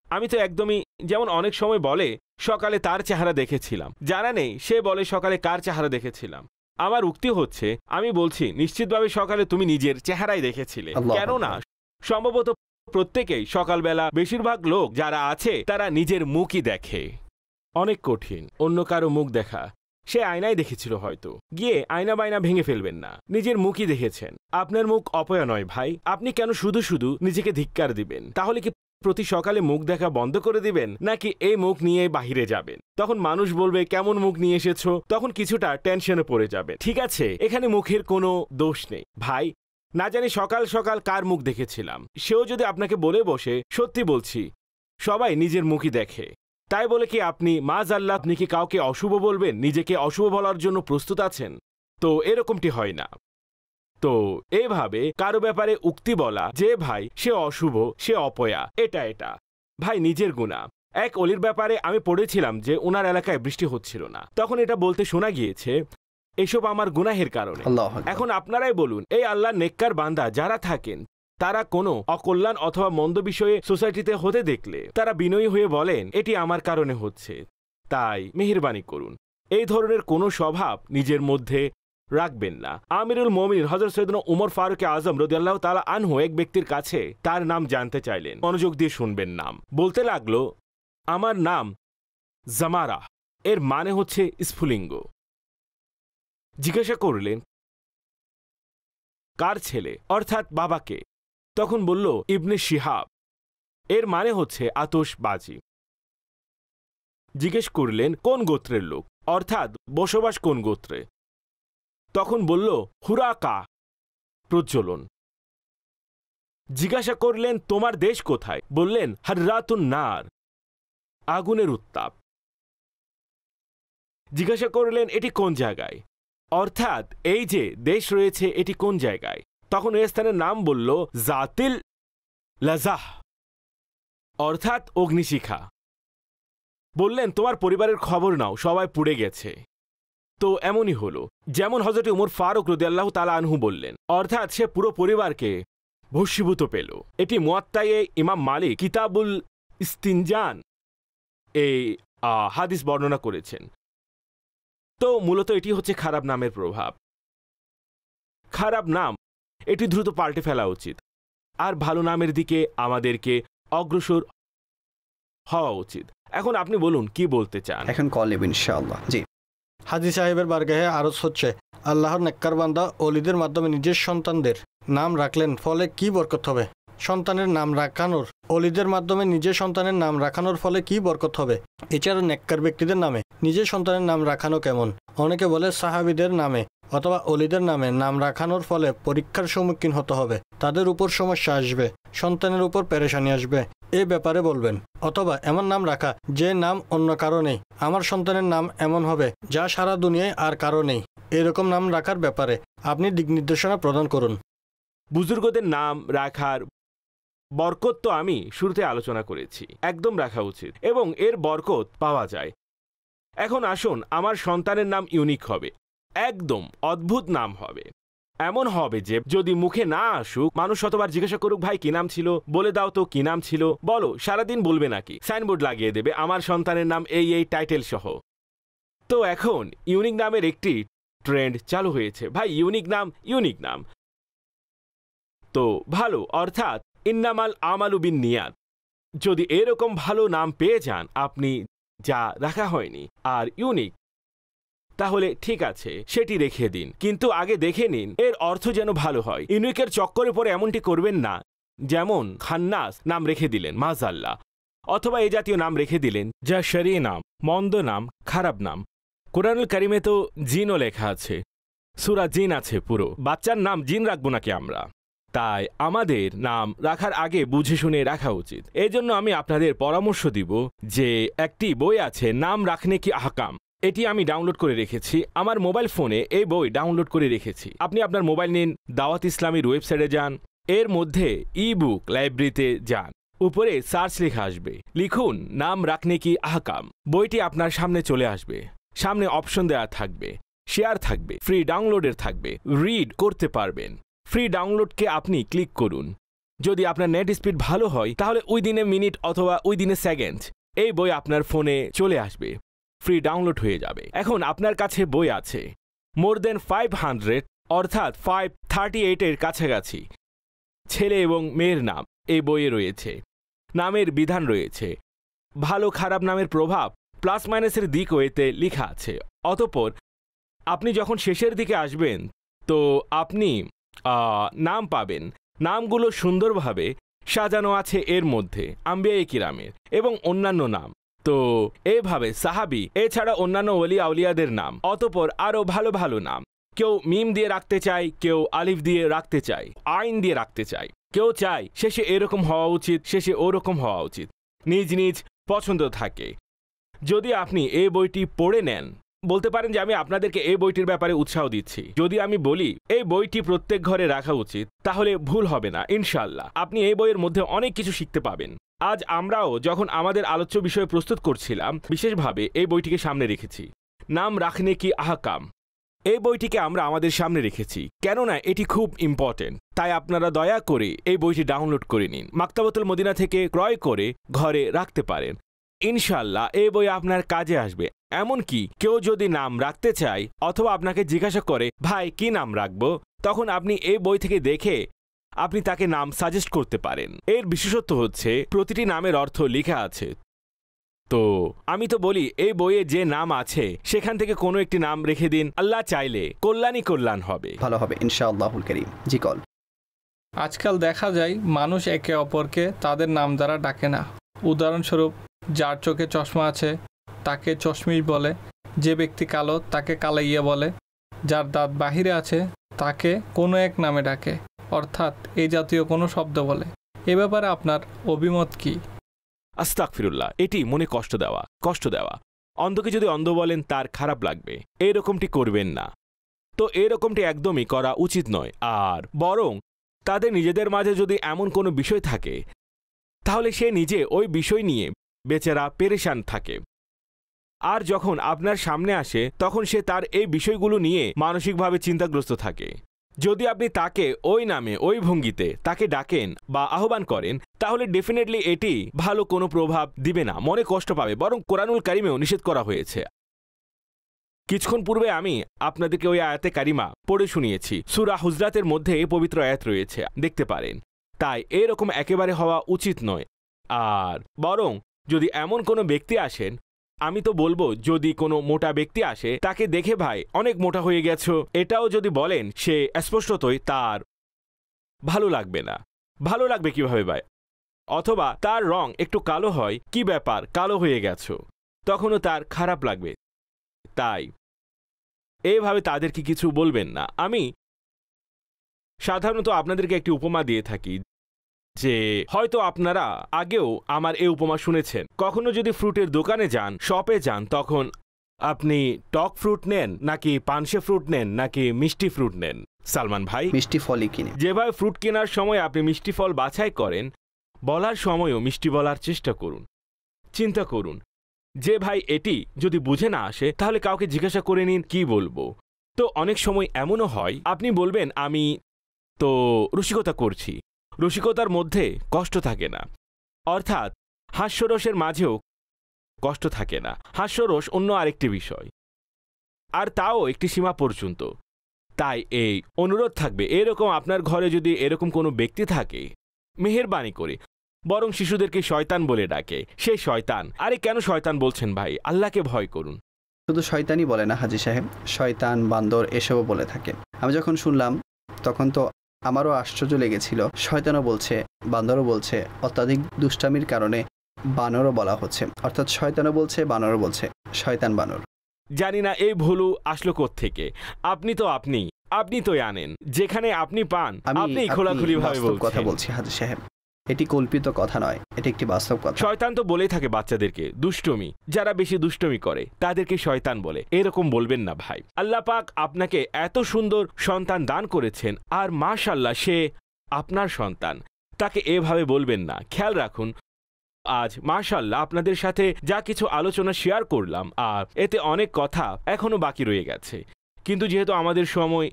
আমি তো একদমই, যেমন অনেক সময় বলে সকালে তার চেহারা দেখেছিলাম, জানা নেই সে বলে সকালে কার চেহারা দেখেছিলাম। আমার উক্তি হচ্ছে, আমি বলছি নিশ্চিতভাবে সকালে তুমি নিজের চেহারাই দেখেছিলে, কেননা সম্ভবত প্রত্যেকেই সকালবেলা, বেশিরভাগ লোক যারা আছে তারা নিজের মুখই দেখে। অনেক কঠিন অন্য কারো মুখ দেখা। সে আয়নায় দেখেছিল, হয়তো গিয়ে আয়না বাইনা ভেঙে ফেলবেন না, নিজের মুখই দেখেছেন। আপনার মুখ অপয়া নয় ভাই, আপনি কেন শুধু শুধু নিজেকে ধিক্কার দিবেন? তাহলে কি প্রতি সকালে মুখ দেখা বন্ধ করে দিবেন, নাকি এই মুখ নিয়ে বাহিরে যাবেন? তখন মানুষ বলবে কেমন মুখ নিয়ে এসেছো, তখন কিছুটা টেনশনে পড়ে যাবে। ঠিক আছে, এখানে মুখের কোনো দোষ নেই ভাই। না জানি সকাল সকাল কার মুখ দেখেছিলাম, সেও যদি আপনাকে বলে বসে, সত্যি বলছি সবাই নিজের মুখই দেখে, তাই বলে কি আপনি মাযআল্লাহ আপনি কি কাউকে অশুভ বলবেন? নিজেকে অশুভ বলার জন্য প্রস্তুত আছেন? তো এরকমটি হয় না। তো এইভাবে কারো ব্যাপারে উক্তি বলা যে ভাই সে অশুভ, সে অপয়া, এটা ভাই নিজের গুনাহ। এক অলির ব্যাপারে আমি পড়েছিলাম যে ওনার এলাকায় বৃষ্টি হচ্ছিল না, তখন এটা বলতে শোনা গিয়েছে এসব আমার গুনাহের কারণে। এখন আপনারাই বলুন, এই আল্লাহর নেককার বান্দা যারা থাকেন, তারা কোনো অকল্যাণ অথবা মন্দ বিষয়ে সোসাইটিতে হতে দেখলে তারা বিনয়ী হয়ে বলেন এটি আমার কারণে হচ্ছে, তাই মেহেরবানি করুন এই ধরনের কোনো স্বভাব নিজের মধ্যে রাখবেন না। আমিরুল মুমিনিন হযরত সৈয়দনা উমর ফারুক আজম রাদিয়াল্লাহু তাআলা আনহু এক ব্যক্তির কাছে তার নাম জানতে চাইলেন। মনোযোগ দিয়ে শুনবেন। নাম বলতে লাগলো, আমার নাম জামারা, এর মানে হচ্ছে স্ফুলিঙ্গ। জিজ্ঞাসা করলেন কার ছেলে, অর্থাৎ বাবাকে? তখন বলল ইবনে শিহাব, এর মানে হচ্ছে আতশবাজি। জিজ্ঞেস করলেন কোন গোত্রের লোক, অর্থাৎ বসবাস কোন গোত্রে? তখন বলল হুরাকা, প্রজ্বলন। জিজ্ঞাসা করলেন তোমার দেশ কোথায়? বললেন হাররাতুন নার, আগুনের উত্তাপ। জিজ্ঞাসা করলেন এটি কোন জায়গায়, অর্থাৎ এই যে দেশ রয়েছে এটি কোন জায়গায়? তখন এই স্থানের নাম বলল জাতিল লাজাহ, অর্থাৎ অগ্নিশিখা। বললেন তোমার পরিবারের খবর নাও, সবাই পুড়ে গেছে। তো এমনই হলো, যেমন হযরত উমর ফারুক রাদিয়াল্লাহু তাআলা আনহু বললেন, অর্থাৎ সে পুরো পরিবারকে ভস্মীভূত পেল। এটি মুয়াত্তায়ে ইমাম মালিক কিতাবুল ইস্তিনজান এই হাদিস বর্ণনা করেছেন। তো মূলত এটি হচ্ছে খারাপ নামের প্রভাব। খারাপ নাম এটি দ্রুত পাল্টে ফেলা উচিত, আর ভালো নামের দিকে আমাদেরকে অগ্রসর হওয়া উচিত। এখন আপনি বলুন কি বলতে চান। এখন কল নেব ইনশাআল্লাহ। জি, হাজী সাহেবের বারগাহে আরজ হচ্ছে, আল্লাহর নেককার বান্দা অলিদের মাধ্যমে নিজের সন্তানদের নাম রাখলেন, ফলে কি বরকত হবে? সন্তানের নাম রাখানোর অলিদের মাধ্যমে নিজের সন্তানের নাম রাখানোর ফলে কি বরকত হবে? এছাড়া নেককার ব্যক্তিদের নামে নিজের সন্তানের নাম রাখানো কেমন? অনেকে বলে সাহাবীদের নামে অথবা অলিদের নামে নাম রাখানোর ফলে পরীক্ষার সম্মুখীন হতে হবে, তাদের উপর সমস্যা আসবে, সন্তানের উপর পেরেশানি আসবে, এ ব্যাপারে বলবেন। অথবা এমন নাম রাখা যে নাম অন্য কারো নেই, আমার সন্তানের নাম এমন হবে যা সারা দুনিয়ায় আর কারো নেই, এরকম নাম রাখার ব্যাপারে আপনি দিক নির্দেশনা প্রদান করুন। বুজুর্গদের নাম রাখার বরকত তো আমি শুরুতে আলোচনা করেছি, একদম রাখা উচিত এবং এর বরকত পাওয়া যায়। এখন আসুন, আমার সন্তানের নাম ইউনিক হবে, একদম অদ্ভুত নাম হবে, এমন হবে যে যদি মুখে না আসুক মানুষ শতবার জিজ্ঞাসা করুক, ভাই কি নাম ছিল, বলে দাও তো কি নাম ছিল, বলো, সারাদিন বলবে নাকি, সাইনবোর্ড লাগিয়ে দেবে আমার সন্তানের নাম এই টাইটেল সহ। তো এখন ইউনিক নামের একটি ট্রেন্ড চালু হয়েছে, ভাই ইউনিক নাম তো ভালো, অর্থাৎ ইন্নামাল আমালু বিন নিয়াত। যদি এরকম ভালো নাম পেয়ে যান আপনি, যা রাখা হয়নি আর ইউনিক, তাহলে ঠিক আছে সেটি রেখে দিন, কিন্তু আগে দেখে নিন এর অর্থ যেন ভালো হয়। ইউনিকের চক্করে পরে এমনটি করবেন না যেমন খান্নাস নাম রেখে দিলেন মাজাল্লাহ, অথবা এই জাতীয় নাম রেখে দিলেন যা শরীয়ত নাম, মন্দ নাম, খারাপ নাম। কোরআনুল কারিমে তো জিনও লেখা আছে, সূরা জিন আছে পুরো, বাচ্চার নাম জিন রাখবো নাকি আমরা? তাই আমাদের নাম রাখার আগে বুঝে শুনে রাখা উচিত। এই জন্য আমি আপনাদের পরামর্শ দিব যে একটি বই আছে নাম রাখনে কি আহকাম, এটি আমি ডাউনলোড করে রেখেছি আমার মোবাইল ফোনে, এই বই ডাউনলোড করে রেখেছি। আপনি আপনার মোবাইল নিন, দাওয়াত ইসলামীর ওয়েবসাইটে যান, এর মধ্যে ই বুক লাইব্রেরিতে যান, উপরে সার্চ লেখা আসবে, লিখুন নাম রাখনে কি আহকাম, বইটি আপনার সামনে চলে আসবে, সামনে অপশন দেওয়া থাকবে, শেয়ার থাকবে, ফ্রি ডাউনলোডের থাকবে, রিড করতে পারবেন। ফ্রি ডাউনলোডকে আপনি ক্লিক করুন, যদি আপনার নেট স্পিড ভালো হয় তাহলে ওই দিনে মিনিট অথবা ওই দিনে সেকেন্ড এই বই আপনার ফোনে চলে আসবে, ফ্রি ডাউনলোড হয়ে যাবে। এখন আপনার কাছে বই আছে মোর দেন 500, অর্থাৎ 538-এর কাছাকাছি ছেলে এবং মেয়ের নাম এই বইয়ে রয়েছে, নামের বিধান রয়েছে, ভালো খারাপ নামের প্রভাব প্লাস মাইনাসের দিকও এতে লেখা আছে। অতঃপর আপনি যখন শেষের দিকে আসবেন তো আপনি নাম পাবেন, নামগুলো সুন্দরভাবে সাজানো আছে এর মধ্যে আম্বিয়া কিরামের এবং অন্যান্য নাম। তো এভাবে সাহাবি এছাড়া অন্যান্য ওলি আউলিয়াদের নাম, অতঃপর আরও ভালো ভালো নাম, কেউ মিম দিয়ে রাখতে চায়, কেউ আলিফ দিয়ে রাখতে চায়, আইন দিয়ে রাখতে চায়, কেউ চায় শেষে এরকম হওয়া উচিত, শেষে ওরকম হওয়া উচিত, নিজ নিজ পছন্দ থাকে। যদি আপনি এই বইটি পড়ে নেন, বলতে পারেন যে আমি আপনাদেরকে এই বইটির ব্যাপারে উৎসাহ দিচ্ছি, যদি আমি বলি এই বইটি প্রত্যেক ঘরে রাখা উচিত তাহলে ভুল হবে না ইনশাআল্লাহ। আপনি এই বইয়ের মধ্যে অনেক কিছু শিখতে পাবেন। আজ আমরাও যখন আমাদের আলোচ্য বিষয় প্রস্তুত করছিলাম বিশেষভাবে এই বইটিকে সামনে রেখেছি, নাম রাখনে কি আহকাম, এই বইটিকে আমরা আমাদের সামনে রেখেছি কেননা এটি খুব ইম্পর্টেন্ট। তাই আপনারা দয়া করে এই বইটি ডাউনলোড করে নিন, মাকতাবাতুল মদিনা থেকে ক্রয় করে ঘরে রাখতে পারেন, ইনশাআল্লাহ এই বই আপনার কাজে আসবে। এমনকি কেউ যদি নাম রাখতে চায় অথবা আপনাকে জিজ্ঞাসা করে ভাই কি নাম রাখবো, তখন আপনি এই বই থেকে দেখে আপনি তাকে নাম সাজেস্ট করতে পারেন। এর বিশেষত্ব হচ্ছে প্রতিটি নামের অর্থ লেখা আছে। তো আমি তো বলি এই বইয়ে যে নাম আছে সেখান থেকে কোনো একটি নাম রেখে দিন, আল্লাহ চাইলে কল্যাণই কল্যাণ হবে, ভালো হবে ইনশাআল্লাহুল কারীম। জি কল। আজকাল দেখা যায় মানুষ একে অপরকে তাদের নাম দ্বারা ডাকে না। উদাহরণস্বরূপ, যার চোখে চশমা আছে তাকে চশমিশ বলে, যে ব্যক্তি কালো তাকে কালাইয়া বলে, যার দাঁত বাহিরে আছে তাকে কোনো এক নামে ডাকে, অর্থাৎ এই জাতীয় কোনো শব্দ বলে। এ ব্যাপারে আপনার অভিমত কি? আস্তাগফিরুল্লাহ, এটি মনে কষ্ট দেওয়া। অন্ধকে যদি অন্ধ বলেন তার খারাপ লাগবে, এরকমটি করবেন না। তো এরকমটি একদমই করা উচিত নয়। আর বরং তাদের নিজেদের মাঝে যদি এমন কোনো বিষয় থাকে তাহলে সে নিজে ওই বিষয় নিয়ে বেচারা পেরেশান থাকে, আর যখন আপনার সামনে আসে তখন সে তার এই বিষয়গুলো নিয়ে মানসিকভাবে চিন্তাগ্রস্ত থাকে। যদি আপনি তাকে ওই নামে ওই ভঙ্গিতে তাকে ডাকেন বা আহ্বান করেন তাহলে ডেফিনেটলি এটি ভালো কোনো প্রভাব দিবে না, মনে কষ্ট পাবে, বরং কোরআনুল কারিমেও নিষেধ করা হয়েছে। কিছুক্ষণ পূর্বে আমি আপনাদেরকে ওই আয়াতে কারিমা পড়ে শুনিয়েছি, সূরা হুজরাতের মধ্যে এই পবিত্র আয়াত রয়েছে, দেখতে পারেন। তাই এরকম একেবারে হওয়া উচিত নয়। আর বরং যদি এমন কোনো ব্যক্তি আসেন আমি তো বলবো যদি কোনো মোটা ব্যক্তি আসে তাকে দেখে ভাই অনেক মোটা হয়ে গেছো এটাও যদি বলেন সে স্পষ্টতই তার ভালো লাগবে না। ভালো লাগবে কিভাবে ভাই? অথবা তার রং একটু কালো হয়, কি ব্যাপার কালো হয়ে গেছো, তখনও তার খারাপ লাগবে। তাই এইভাবে তাদেরকে কিছু বলবেন না। আমি সাধারণত আপনাদেরকে একটি উপমা দিয়ে থাকি যে হয়তো আপনারা আগেও আমার এই উপমা শুনেছেন। কখনো যদি ফ্রুটের দোকানে যান, শপে যান, তখন আপনি টক ফ্রুট নেন নাকি পানসে ফ্রুট নেন নাকি মিষ্টি ফ্রুট নেন? সালমান ভাই, মিষ্টি ফলই কিনে। যেভাবে ফ্রুট কেনার সময় আপনি মিষ্টি ফল বাছাই করেন, বলার সময়ও মিষ্টি বলার চেষ্টা করুন। চিন্তা করুন যে ভাই এটি যদি বুঝে না আসে তাহলে কাউকে জিজ্ঞাসা করে নিন কি বলবো। তো অনেক সময় এমনও হয় আপনি বলবেন আমি তো রসিকতা করছি, রসিকতার মধ্যে কষ্ট থাকে না, অর্থাৎ হাস্যরসের মাঝেও কষ্ট থাকে না। হাস্যরস অন্য আরেকটি বিষয়, আর তাও একটি সীমা পর্যন্ত। তাই এই অনুরোধ থাকবে, এরকম আপনার ঘরে যদি এরকম কোনো ব্যক্তি থাকে, মেহেরবানি করে বরং শিশুদেরকে শয়তান বলে ডাকে। সেই শয়তান, আরে কেন শয়তান বলছেন ভাই? আল্লাহকে ভয় করুন। শুধু শয়তানই বলে না হাজী সাহেব, শয়তান, বান্দর এসবও বলে থাকে। আমি যখন শুনলাম তখন তো আমারও আশ্চর্য লেগেছিল। শয়তানও বলছে, বান্দরও বলছে, অত্যাধিক দুষ্টামির কারণে বানরও বলা হচ্ছে, অর্থাৎ শয়তানও বলছে, বানরও বলছে, শয়তান বানর। জানি না এই ভুলু আসলো কোত্থেকে। আপনি তো আনেন, যেখানে আপনি পান আপনি খোলাখুলি ভাবে কথা বলছি হাজী সাহেব, এটি কল্পিত কথা নয়, এটি একটি বাস্তব কথা। শয়তান তো বলেই থাকে বাচ্চাদেরকে, দুষ্টমি, যারা বেশি দুষ্টমি করে তাদেরকে শয়তান বলে। এরকম বলবেন না ভাই। আল্লাহ পাক আপনাকে এত সুন্দর সন্তান দান করেছেন, আর মাশাআল্লাহ সে আপনার সন্তান, তাকে এভাবে বলবেন না। খেয়াল রাখুন, আজ মাশাআল্লাহ আপনাদের সাথে যা কিছু আলোচনা শেয়ার করলাম, আর এতে অনেক কথা এখনো বাকি রয়ে গেছে, কিন্তু যেহেতু আমাদের সময়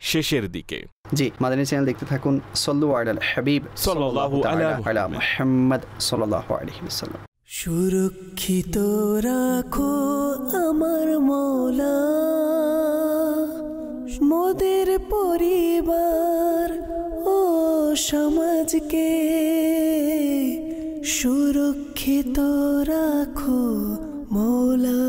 শেষের দিকে, জি, মাদানী চ্যানেল দেখতে থাকুন। সাল্লু আলাল হাবিব সাল্লাল্লাহু আলা মুহাম্মদ সাল্লাল্লাহু আলাইহি ওয়াসাল্লাম। সুরক্ষিত রাখো আমার মওলা মোদের পরিবার ও সমাজকে, সুরক্ষিত রাখো মওলা।